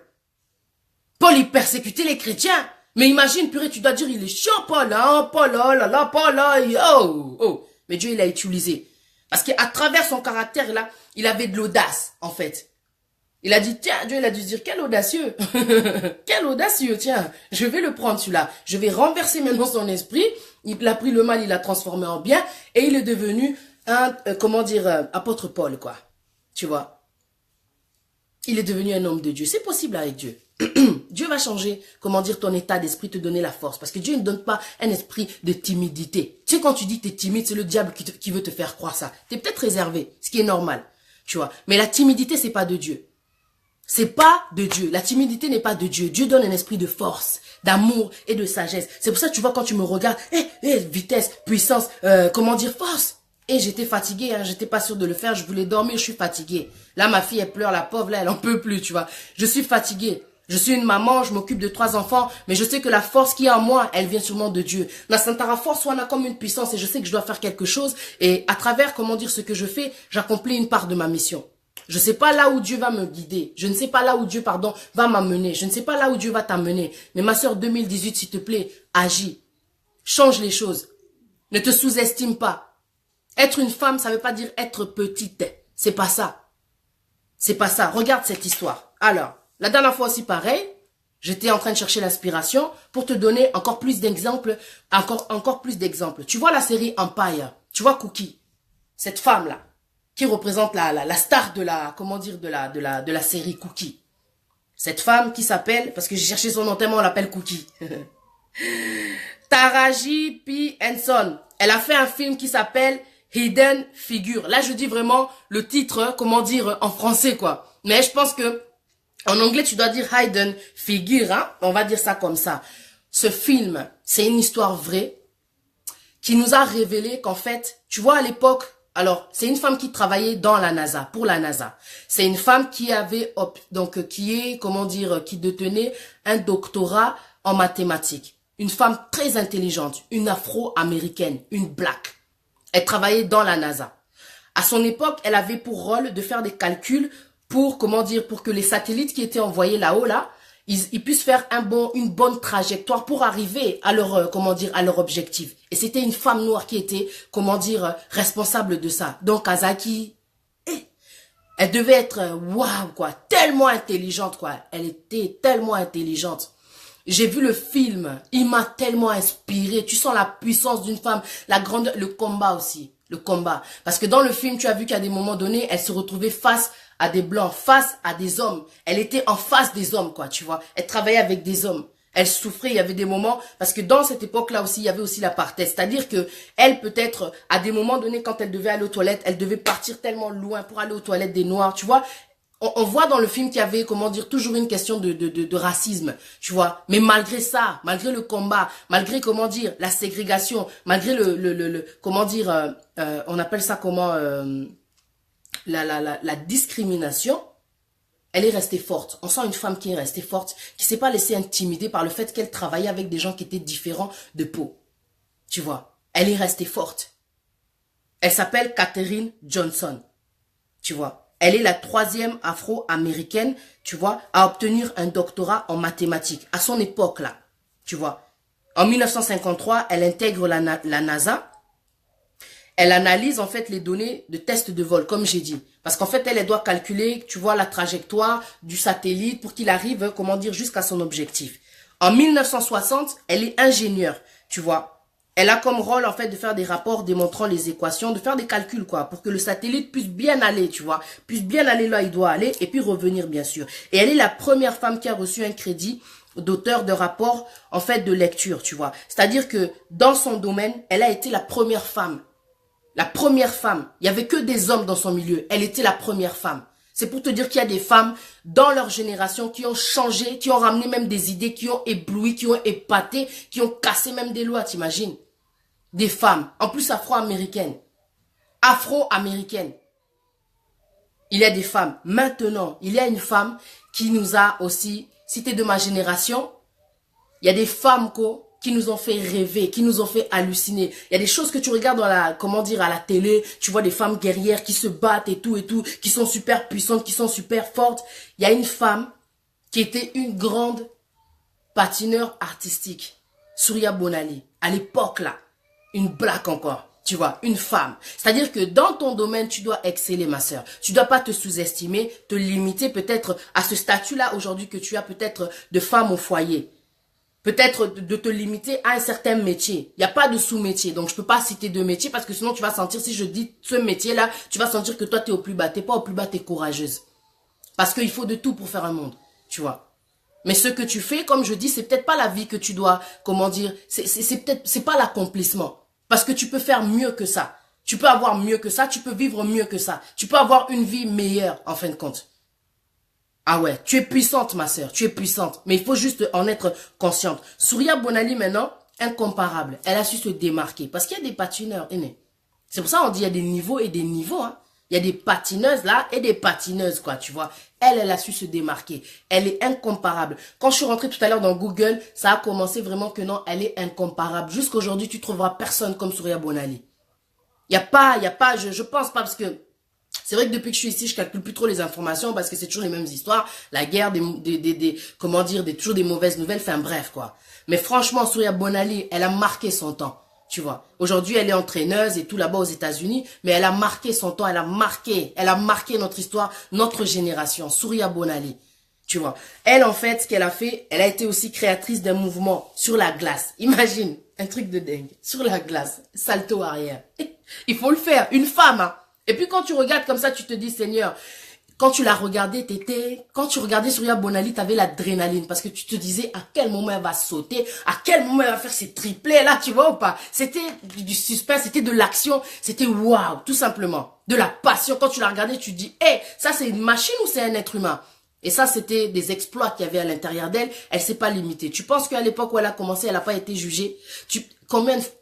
Paul, il persécutait les chrétiens. Mais imagine, purée, tu dois dire, il est chiant, Paul, hein, Paul, oh là là, Paul, oh. Mais Dieu, il l'a utilisé. Parce qu'à travers son caractère, là, il avait de l'audace, en fait. Il a dit, tiens, Dieu, il a dû se dire, quel audacieux. Quel audacieux, tiens, je vais le prendre, celui-là. Je vais renverser maintenant son esprit. Il a pris le mal, il l'a transformé en bien. Et il est devenu apôtre Paul, quoi. Tu vois. Il est devenu un homme de Dieu. C'est possible avec Dieu. Dieu va changer, ton état d'esprit, te donner la force. Parce que Dieu ne donne pas un esprit de timidité. Tu sais, quand tu dis que tu es timide, c'est le diable qui veut te faire croire ça. Tu es peut-être réservé, ce qui est normal. Tu vois. Mais la timidité, c'est pas de Dieu. C'est pas de Dieu. La timidité n'est pas de Dieu. Dieu donne un esprit de force, d'amour et de sagesse. C'est pour ça que tu vois, quand tu me regardes, vitesse, puissance, force. Et j'étais fatiguée, hein, j'étais pas sûre de le faire, je voulais dormir, je suis fatiguée. Là, ma fille, elle pleure, la pauvre, là, elle en peut plus, tu vois. Je suis fatiguée. Je suis une maman, je m'occupe de 3 enfants, mais je sais que la force qui est en moi, elle vient sûrement de Dieu. Na Santara force, on a comme une puissance et je sais que je dois faire quelque chose. Et à travers, ce que je fais, j'accomplis une part de ma mission. Je ne sais pas là où Dieu va me guider. Je ne sais pas là où Dieu, va m'amener. Je ne sais pas là où Dieu va t'amener. Mais ma sœur, 2018, s'il te plaît, agis. Change les choses. Ne te sous-estime pas. Être une femme, ça ne veut pas dire être petite. C'est pas ça. C'est pas ça. Regarde cette histoire. Alors, la dernière fois aussi pareil, j'étais en train de chercher l'inspiration pour te donner encore plus d'exemples. Encore plus d'exemples. Tu vois la série Empire. Tu vois Cookie. Cette femme-là, qui représente la star de la série Cookie. Cette femme qui s'appelle, parce que j'ai cherché son nom tellement on l'appelle Cookie. Taraji P. Henson. Elle a fait un film qui s'appelle Hidden Figure. Là, je dis vraiment le titre, comment dire, en français, quoi. Mais je pense que en anglais, tu dois dire Hidden Figure, hein. On va dire ça comme ça. Ce film, c'est une histoire vraie qui nous a révélé qu'en fait, tu vois, à l'époque, alors, c'est une femme qui travaillait dans la NASA, pour la NASA. C'est une femme qui avait, qui détenait un doctorat en mathématiques. Une femme très intelligente, une afro-américaine, une black. Elle travaillait dans la NASA. À son époque, elle avait pour rôle de faire des calculs pour, pour que les satellites qui étaient envoyés là-haut, ils puissent faire une bonne trajectoire pour arriver à leur, à leur objectif. Et c'était une femme noire qui était, responsable de ça. Donc, Kazaki, elle devait être, waouh, quoi, tellement intelligente, quoi. Elle était tellement intelligente. J'ai vu le film, il m'a tellement inspiré. Tu sens la puissance d'une femme, le combat aussi, le combat. Parce que dans le film, tu as vu qu'à des moments donnés, elle se retrouvait face à des blancs, face à des hommes. Elle était en face des hommes, quoi, tu vois. Elle travaillait avec des hommes. Elle souffrait, il y avait des moments, parce que dans cette époque-là aussi, il y avait aussi l'apartheid. C'est-à-dire que elle, peut-être, à des moments donnés, quand elle devait aller aux toilettes, elle devait partir tellement loin pour aller aux toilettes des Noirs, tu vois. On voit dans le film qu'il y avait, toujours une question de racisme, tu vois. Mais malgré ça, malgré le combat, malgré, la ségrégation, malgré on appelle ça la discrimination, elle est restée forte. On sent une femme qui est restée forte, qui s'est pas laissée intimider par le fait qu'elle travaillait avec des gens qui étaient différents de peau. Tu vois, elle est restée forte. Elle s'appelle Katherine Johnson, tu vois. Elle est la 3e afro-américaine, tu vois, à obtenir un doctorat en mathématiques. À son époque, là, tu vois. En 1953, elle intègre la NASA. Elle analyse, en fait, les données de tests de vol, comme j'ai dit. Parce qu'en fait, elle doit calculer, tu vois, la trajectoire du satellite pour qu'il arrive, jusqu'à son objectif. En 1960, elle est ingénieure, tu vois. Elle a comme rôle, en fait, de faire des rapports démontrant les équations, de faire des calculs, quoi, pour que le satellite puisse bien aller, tu vois, puisse bien aller là où il doit aller, et puis revenir, bien sûr. Et elle est la première femme qui a reçu un crédit d'auteur de rapport, en fait, de lecture, tu vois. C'est-à-dire que, dans son domaine, elle a été la première femme. La première femme. Il y avait que des hommes dans son milieu. Elle était la première femme. C'est pour te dire qu'il y a des femmes dans leur génération qui ont changé, qui ont ramené même des idées, qui ont ébloui, qui ont épaté, qui ont cassé même des lois, t'imagines? Des femmes, en plus afro-américaines. Afro-américaines. Il y a des femmes. Maintenant, il y a une femme qui nous a aussi, si t'es de ma génération, il y a des femmes qui nous ont fait rêver, qui nous ont fait halluciner. Il y a des choses que tu regardes dans à la télé, tu vois des femmes guerrières qui se battent et tout, qui sont super puissantes, qui sont super fortes. Il y a une femme qui était une grande patineur artistique, Surya Bonali, à l'époque là. Une black encore, tu vois, une femme. C'est-à-dire que dans ton domaine, tu dois exceller, ma sœur. Tu dois pas te sous-estimer, te limiter peut-être à ce statut-là aujourd'hui que tu as peut-être de femme au foyer. Peut-être de te limiter à un certain métier. Il n'y a pas de sous-métier, donc je peux pas citer de métier parce que sinon tu vas sentir, si je dis ce métier-là, tu vas sentir que toi tu es au plus bas. T'es pas au plus bas, tu es courageuse. Parce qu'il faut de tout pour faire un monde, tu vois. Mais ce que tu fais, comme je dis, c'est peut-être pas la vie que tu dois, c'est pas l'accomplissement. Parce que tu peux faire mieux que ça. Tu peux avoir mieux que ça, tu peux vivre mieux que ça. Tu peux avoir une vie meilleure, en fin de compte. Ah ouais, tu es puissante, ma sœur, tu es puissante. Mais il faut juste en être consciente. Surya Bonali, maintenant, incomparable. Elle a su se démarquer. Parce qu'il y a des patineurs, c'est pour ça qu'on dit qu'il y a des niveaux et des niveaux, hein. Il y a des patineuses là et des patineuses, quoi, tu vois. Elle a su se démarquer. Elle est incomparable. Quand je suis rentrée tout à l'heure dans Google, ça a commencé vraiment que non, elle est incomparable. Jusqu'à aujourd'hui, tu trouveras personne comme Surya Bonali. Il y a pas, je pense pas parce que c'est vrai que depuis que je suis ici, je calcule plus trop les informations parce que c'est toujours les mêmes histoires. La guerre, toujours des mauvaises nouvelles, enfin bref, quoi. Mais franchement, Surya Bonali, elle a marqué son temps. Tu vois, aujourd'hui, elle est entraîneuse et tout là-bas aux États-Unis, mais elle a marqué son temps, elle a marqué notre histoire, notre génération. Surya Bonali, tu vois. Elle, en fait, ce qu'elle a fait, elle a été aussi créatrice d'un mouvement sur la glace. Imagine, un truc de dingue. Sur la glace, salto arrière. Il faut le faire, une femme, hein. Et puis quand tu regardes comme ça, tu te dis, Seigneur, quand tu la regardais, quand tu regardais Surya Bonali, t'avais l'adrénaline parce que tu te disais à quel moment elle va sauter, à quel moment elle va faire ses triplés là, tu vois ou pas? C'était du suspense, c'était de l'action, c'était waouh, tout simplement. De la passion. Quand tu la regardais, tu te dis, hé, ça c'est une machine ou c'est un être humain? Et ça, c'était des exploits qu'il y avait à l'intérieur d'elle. Elle s'est pas limitée. Tu penses qu'à l'époque où elle a commencé, elle n'a pas été jugée?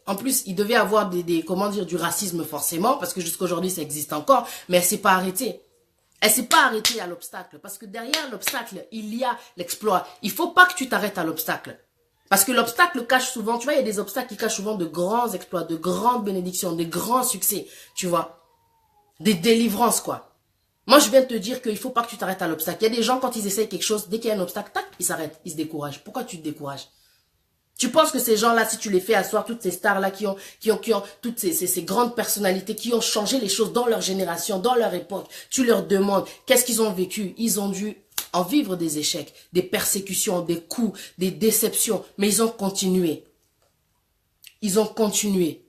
En plus, il devait avoir comment dire, du racisme forcément, parce que jusqu'à aujourd'hui, ça existe encore, mais elle s'est pas arrêtée. Elle s'est pas arrêtée à l'obstacle, parce que derrière l'obstacle, il y a l'exploit. Il faut pas que tu t'arrêtes à l'obstacle. Parce que l'obstacle cache souvent, tu vois, il y a des obstacles qui cachent souvent de grands exploits, de grandes bénédictions, de grands succès, tu vois. Des délivrances, quoi. Moi, je viens de te dire qu'il faut pas que tu t'arrêtes à l'obstacle. Il y a des gens, quand ils essayent quelque chose, dès qu'il y a un obstacle, tac, ils s'arrêtent, ils se découragent. Pourquoi tu te décourages? Tu penses que ces gens-là, si tu les fais asseoir, toutes ces stars-là qui ont toutes ces grandes personnalités, qui ont changé les choses dans leur génération, dans leur époque, tu leur demandes qu'est-ce qu'ils ont vécu? Ils ont dû en vivre des échecs, des persécutions, des coups, des déceptions, mais ils ont continué. Ils ont continué.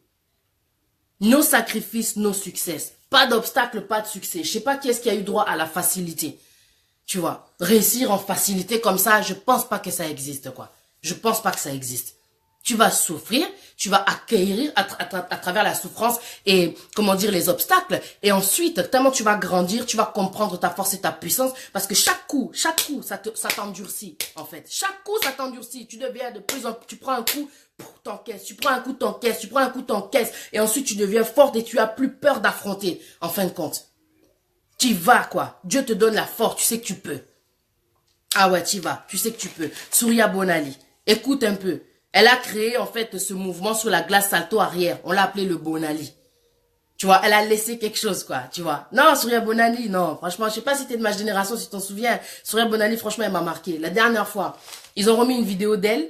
Nos sacrifices, nos succès. Pas d'obstacle, pas de succès. Je sais pas qui est-ce qui a eu droit à la facilité. Tu vois, réussir en facilité comme ça, je pense pas que ça existe, quoi. Je pense pas que ça existe. Tu vas souffrir, tu vas acquérir à travers la souffrance et, comment dire, les obstacles. Et ensuite, tellement tu vas grandir, tu vas comprendre ta force et ta puissance. Parce que chaque coup, ça t'endurcit, en fait. Chaque coup, ça t'endurcit. Tu deviens de plus en plus, tu prends un coup, t'encaisses, tu prends un coup, t'encaisses, tu prends un coup, t'encaisses. Et ensuite, tu deviens forte et tu as plus peur d'affronter, en fin de compte. Tu vas, quoi. Dieu te donne la force, tu sais que tu peux. Ah ouais, tu vas, tu sais que tu peux. Surya Bonali, écoute un peu. Elle a créé, en fait, ce mouvement sur la glace salto arrière. On l'a appelé le Bonali. Tu vois, elle a laissé quelque chose, quoi, tu vois. Non, Surya Bonali, non. Franchement, je sais pas si t'es de ma génération, si tu t'en souviens. Surya Bonali, franchement, elle m'a marqué. La dernière fois, ils ont remis une vidéo d'elle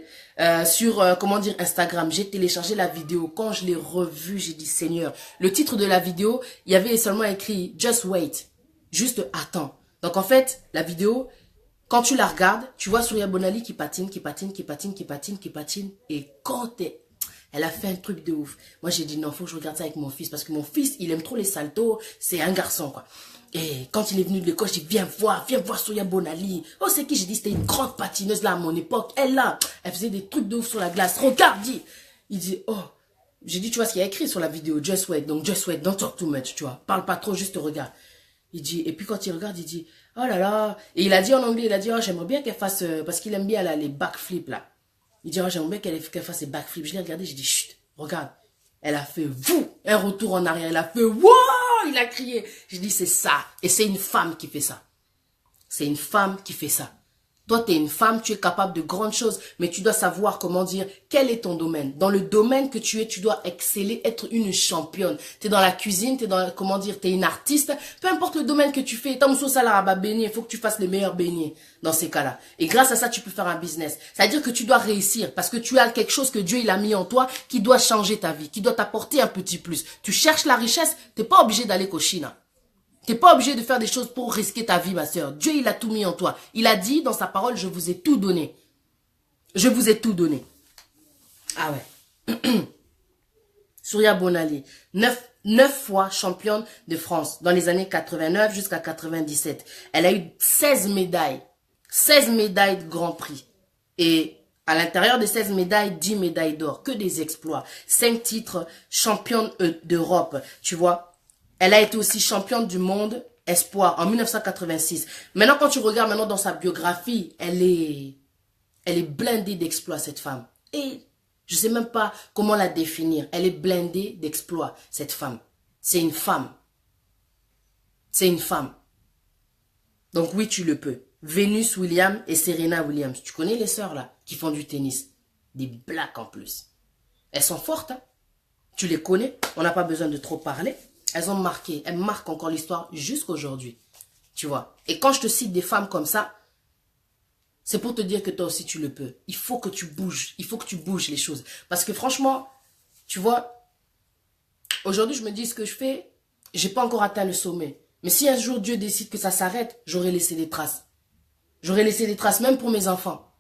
sur, comment dire, Instagram. J'ai téléchargé la vidéo. Quand je l'ai revue, j'ai dit, Seigneur. Le titre de la vidéo, il y avait seulement écrit « Just wait ». Juste attends. Donc, en fait, la vidéo... Quand tu la regardes, tu vois Surya Bonali qui patine, qui patine, qui patine, qui patine, qui patine. Et quand elle a fait un truc de ouf. Moi, j'ai dit non, faut que je regarde ça avec mon fils. Parce que mon fils, il aime trop les saltos. C'est un garçon, quoi. Et quand il est venu de l'école, j'ai dit, viens voir Surya Bonali. Oh, c'est qui? J'ai dit, c'était une grande patineuse, là, à mon époque. Elle, là, elle faisait des trucs de ouf sur la glace. Regarde, dit. Il dit, oh. J'ai dit, tu vois ce qu'il y a écrit sur la vidéo. Just wait. Donc, just wait. Don't talk too much, tu vois. Parle pas trop, juste regarde. Il dit, et puis quand il regarde, il dit, oh là là. Et il a dit en anglais, il a dit, oh, j'aimerais bien qu'elle fasse, parce qu'il aime bien là, les backflips là. Il dit, oh, j'aimerais bien qu'elle fasse les backflips. Je l'ai regardé, j'ai dit, chut, regarde. Elle a fait, vous, un retour en arrière. Elle a fait, wow, il a crié. J'ai dit, c'est ça. Et c'est une femme qui fait ça. C'est une femme qui fait ça. Toi, tu es une femme, tu es capable de grandes choses, mais tu dois savoir, comment dire, quel est ton domaine. Dans le domaine que tu es, tu dois exceller, être une championne. Tu es dans la cuisine, tu es dans, comment dire, tu es une artiste. Peu importe le domaine que tu fais, il faut que tu fasses les meilleurs beignets dans ces cas-là. Et grâce à ça, tu peux faire un business. C'est-à-dire que tu dois réussir parce que tu as quelque chose que Dieu il a mis en toi qui doit changer ta vie, qui doit t'apporter un petit plus. Tu cherches la richesse, tu n'es pas obligé d'aller qu'au Chine. T'es pas obligé de faire des choses pour risquer ta vie, ma soeur. Dieu, il a tout mis en toi. Il a dit dans sa parole, je vous ai tout donné. Je vous ai tout donné. Ah ouais. Surya Bonali, 9 fois championne de France dans les années 89 jusqu'à 97. Elle a eu 16 médailles. 16 médailles de Grand Prix. Et à l'intérieur de 16 médailles, 10 médailles d'or. Que des exploits. 5 titres championne d'Europe. Tu vois. Elle a été aussi championne du monde espoir en 1986. Maintenant, quand tu regardes maintenant dans sa biographie, elle est blindée d'exploits, cette femme. Et je ne sais même pas comment la définir. Elle est blindée d'exploits, cette femme. C'est une femme. C'est une femme. Donc oui, tu le peux. Venus Williams et Serena Williams. Tu connais les sœurs là qui font du tennis? Des blacks en plus. Elles sont fortes. Hein? Tu les connais. On n'a pas besoin de trop parler. Elles ont marqué, elles marquent encore l'histoire jusqu'aujourd'hui. Tu vois. Et quand je te cite des femmes comme ça, c'est pour te dire que toi aussi tu le peux. Il faut que tu bouges. Il faut que tu bouges les choses. Parce que franchement, tu vois, aujourd'hui je me dis ce que je fais, j'ai pas encore atteint le sommet. Mais si un jour Dieu décide que ça s'arrête, j'aurai laissé des traces. J'aurai laissé des traces même pour mes enfants.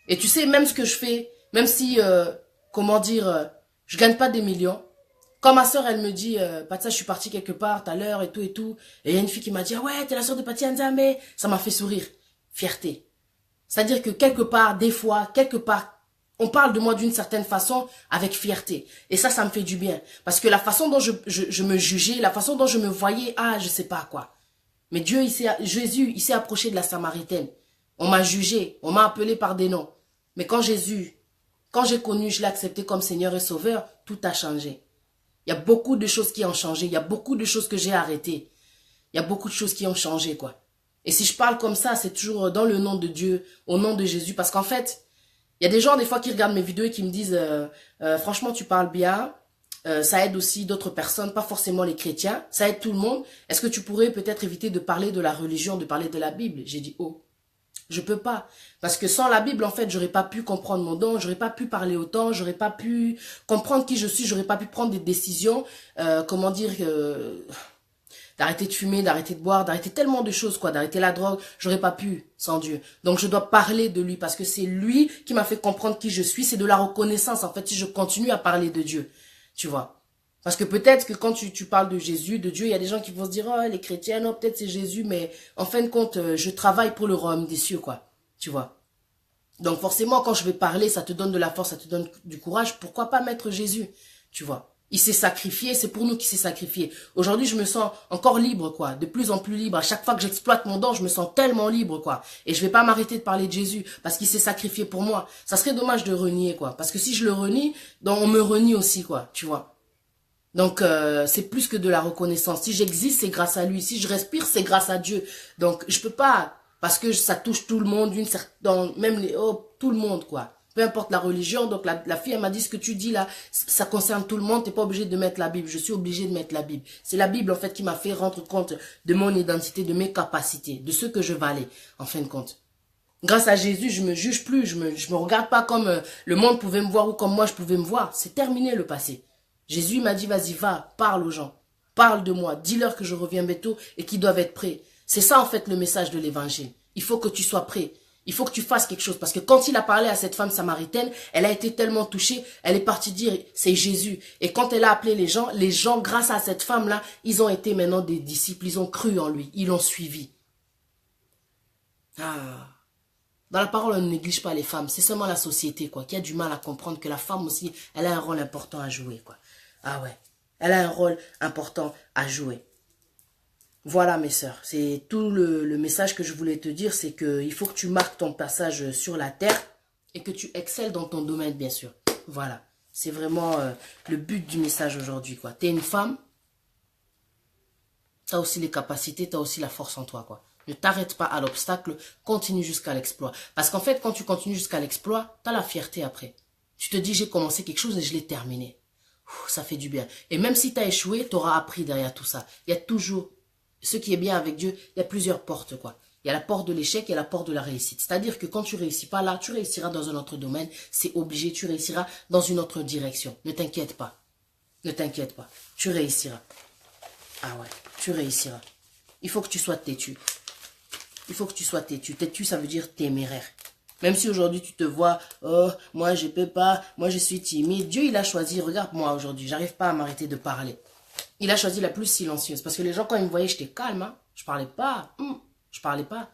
Et tu sais, même ce que je fais, même si, comment dire, je gagne pas des millions. Quand ma soeur, elle me dit, Patsa, je suis partie quelque part tout à l'heure et tout et tout. Et il y a une fille qui m'a dit, ah ouais, t'es la soeur de Pati Nzambe. Ça m'a fait sourire. Fierté. C'est-à-dire que quelque part, des fois, quelque part, on parle de moi d'une certaine façon avec fierté. Et ça me fait du bien. Parce que la façon dont je me jugeais, la façon dont je me voyais, ah, je sais pas quoi. Mais Jésus, il s'est approché de la Samaritaine. On m'a jugé, on m'a appelé par des noms. Mais quand j'ai connu, je l'ai accepté comme Seigneur et Sauveur, tout a changé. Il y a beaucoup de choses qui ont changé. Il y a beaucoup de choses que j'ai arrêtées. Il y a beaucoup de choses qui ont changé, quoi. Et si je parle comme ça, c'est toujours dans le nom de Dieu, au nom de Jésus. Parce qu'en fait, il y a des gens, des fois, qui regardent mes vidéos et qui me disent franchement, tu parles bien. Ça aide aussi d'autres personnes, pas forcément les chrétiens. Ça aide tout le monde. Est-ce que tu pourrais peut-être éviter de parler de la religion, de parler de la Bible? J'ai dit, oh, je peux pas. Parce que sans la Bible, en fait, j'aurais pas pu comprendre mon don, j'aurais pas pu parler autant, j'aurais pas pu comprendre qui je suis, j'aurais pas pu prendre des décisions, comment dire, d'arrêter de fumer, d'arrêter de boire, d'arrêter tellement de choses, quoi, d'arrêter la drogue, j'aurais pas pu sans Dieu. Donc je dois parler de lui parce que c'est lui qui m'a fait comprendre qui je suis, c'est de la reconnaissance, en fait, si je continue à parler de Dieu, tu vois. Parce que peut-être que quand tu parles de Jésus, de Dieu, il y a des gens qui vont se dire, oh, les chrétiens, non, peut-être c'est Jésus, mais en fin de compte, je travaille pour le royaume des cieux, quoi. Tu vois. Donc forcément, quand je vais parler, ça te donne de la force, ça te donne du courage. Pourquoi pas mettre Jésus, tu vois. Il s'est sacrifié, c'est pour nous qu'il s'est sacrifié. Aujourd'hui, je me sens encore libre, quoi. De plus en plus libre. À chaque fois que j'exploite mon don, je me sens tellement libre, quoi. Et je vais pas m'arrêter de parler de Jésus parce qu'il s'est sacrifié pour moi. Ça serait dommage de renier, quoi. Parce que si je le renie, donc on me renie aussi, quoi. Tu vois. Donc, c'est plus que de la reconnaissance. Si j'existe, c'est grâce à lui. Si je respire, c'est grâce à Dieu. Donc, je peux pas, parce que ça touche tout le monde, même tout le monde, quoi. Peu importe la religion. Donc, la fille, elle m'a dit, ce que tu dis là, ça concerne tout le monde. T'es pas obligé de mettre la Bible. Je suis obligé de mettre la Bible. C'est la Bible, en fait, qui m'a fait rendre compte de mon identité, de mes capacités, de ce que je valais, en fin de compte. Grâce à Jésus, je me juge plus. Je me regarde pas comme le monde pouvait me voir ou comme moi je pouvais me voir. C'est terminé le passé. Jésus m'a dit, vas-y, va, parle aux gens. Parle de moi, dis-leur que je reviens bientôt et qu'ils doivent être prêts. C'est ça, en fait, le message de l'évangile. Il faut que tu sois prêt. Il faut que tu fasses quelque chose. Parce que quand il a parlé à cette femme samaritaine, elle a été tellement touchée, elle est partie dire, c'est Jésus. Et quand elle a appelé les gens, grâce à cette femme-là, ils ont été maintenant des disciples. Ils ont cru en lui. Ils l'ont suivi. Ah. Dans la parole, on ne néglige pas les femmes. C'est seulement la société, quoi, qui a du mal à comprendre que la femme aussi, elle a un rôle important à jouer, quoi. Ah ouais. Elle a un rôle important à jouer. Voilà, mes sœurs. C'est tout le message que je voulais te dire. C'est qu'il faut que tu marques ton passage sur la terre et que tu excelles dans ton domaine, bien sûr. Voilà. C'est vraiment le but du message aujourd'hui, quoi. T'es une femme. T'as aussi les capacités, t'as aussi la force en toi, quoi. Ne t'arrête pas à l'obstacle, continue jusqu'à l'exploit. Parce qu'en fait, quand tu continues jusqu'à l'exploit, t'as la fierté après. Tu te dis, j'ai commencé quelque chose et je l'ai terminé. Ça fait du bien. Et même si tu as échoué, tu auras appris derrière tout ça. Il y a toujours, ce qui est bien avec Dieu, il y a plusieurs portes, quoi. Il y a la porte de l'échec et la porte de la réussite. C'est-à-dire que quand tu réussis pas là, tu réussiras dans un autre domaine. C'est obligé, tu réussiras dans une autre direction. Ne t'inquiète pas. Ne t'inquiète pas. Tu réussiras. Ah ouais, tu réussiras. Il faut que tu sois têtu. Il faut que tu sois têtu. Têtu, ça veut dire téméraire. Même si aujourd'hui tu te vois, oh, moi je peux pas, moi je suis timide. Dieu il a choisi, regarde-moi aujourd'hui, j'arrive pas à m'arrêter de parler. Il a choisi la plus silencieuse. Parce que les gens quand ils me voyaient, j'étais calme, hein. Je parlais pas, je parlais pas.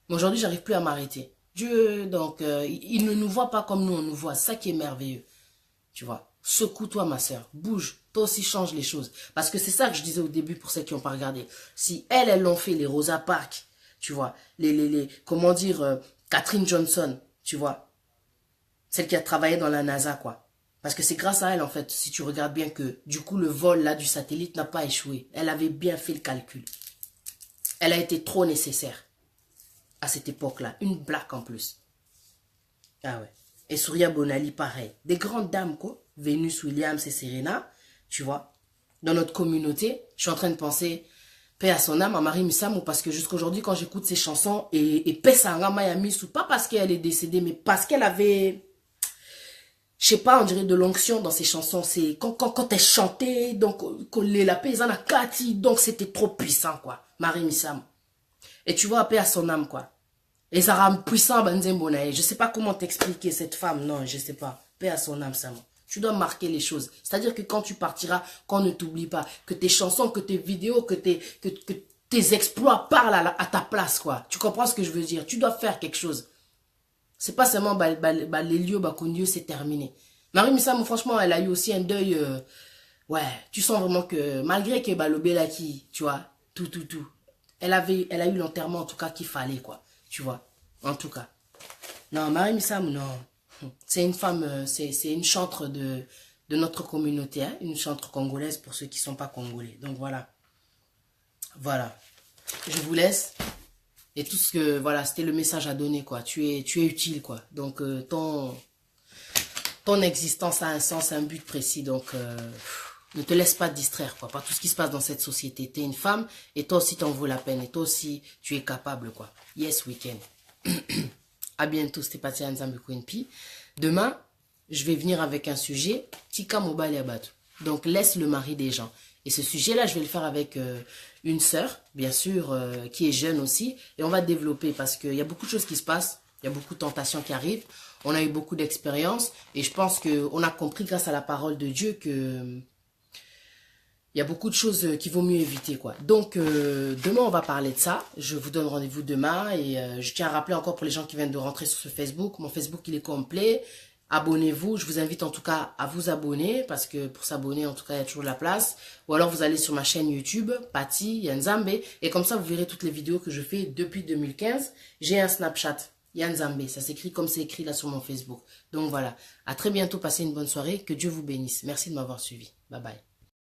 Mais aujourd'hui j'arrive plus à m'arrêter. Dieu, donc, il ne nous voit pas comme nous on nous voit. C'est ça qui est merveilleux. Tu vois, secoue-toi ma soeur, bouge, toi aussi change les choses. Parce que c'est ça que je disais au début pour ceux qui n'ont pas regardé. Si elles l'ont fait, les Rosa Parks, tu vois, comment dire, Catherine Johnson, tu vois, celle qui a travaillé dans la NASA, quoi. Parce que c'est grâce à elle, en fait, si tu regardes bien que, du coup, le vol, là, du satellite n'a pas échoué. Elle avait bien fait le calcul. Elle a été trop nécessaire à cette époque-là. Une blague en plus. Ah ouais. Et Surya Bonali, pareil. Des grandes dames, quoi. Venus Williams et Serena, tu vois. Dans notre communauté, je suis en train de penser... paix à son âme, à Marie Missamou, parce que jusqu'aujourd'hui, quand j'écoute ses chansons, et paix à Maya Missou, pas parce qu'elle est décédée, mais parce qu'elle avait, je sais pas, on dirait de l'onction dans ses chansons. C'est quand elle chantait, donc, la paysanne a Kati, donc c'était trop puissant, quoi. Marie Missamou. Et tu vois, paix à son âme, quoi. Et ça rend puissant, Banzembonaye. Je sais pas comment t'expliquer cette femme, non, je sais pas. Paix à son âme, Samo. Tu dois marquer les choses. C'est-à-dire que quand tu partiras, qu'on ne t'oublie pas, que tes chansons, que tes vidéos, que tes exploits parlent à ta place, quoi. Tu comprends ce que je veux dire? Tu dois faire quelque chose. C'est pas seulement les lieux, Bakundio, c'est terminé. Marie Missam, franchement, elle a eu aussi un deuil. Ouais, tu sens vraiment que malgré que le Belaki, tu vois, tout. Elle a eu l'enterrement en tout cas qu'il fallait, quoi. Tu vois, en tout cas. Non, Marie Missam, non. C'est une femme, c'est une chantre de notre communauté, hein, une chantre congolaise pour ceux qui ne sont pas congolais. Donc voilà. Voilà. Je vous laisse. Et tout ce que, voilà, c'était le message à donner, quoi. Tu es utile, quoi. Donc, ton existence a un sens, un but précis. Donc, ne te laisse pas distraire, quoi, par tout ce qui se passe dans cette société. Tu es une femme et toi aussi, t'en vaut la peine. Et toi aussi, tu es capable, quoi. Yes, week-end. À bientôt, c'était Patia Nzambe Kwenpi. Demain, je vais venir avec un sujet, Tika Mobile Abatu. Donc, laisse le mari des gens. Et ce sujet-là, je vais le faire avec une sœur, bien sûr, qui est jeune aussi. Et on va développer parce qu'il y a beaucoup de choses qui se passent. Il y a beaucoup de tentations qui arrivent. On a eu beaucoup d'expérience. Et je pense qu'on a compris grâce à la parole de Dieu que il y a beaucoup de choses qu'il vaut mieux éviter, quoi. Donc, demain, on va parler de ça. Je vous donne rendez-vous demain. Et je tiens à rappeler encore pour les gens qui viennent de rentrer sur ce Facebook. Mon Facebook, il est complet. Abonnez-vous. Je vous invite en tout cas à vous abonner. Parce que pour s'abonner, en tout cas, il y a toujours de la place. Ou alors, vous allez sur ma chaîne YouTube, Pati Yanzambe. Et comme ça, vous verrez toutes les vidéos que je fais depuis 2015. J'ai un Snapchat, Yanzambe. Ça s'écrit comme c'est écrit là sur mon Facebook. Donc voilà. À très bientôt. Passez une bonne soirée. Que Dieu vous bénisse. Merci de m'avoir suivi. Bye bye.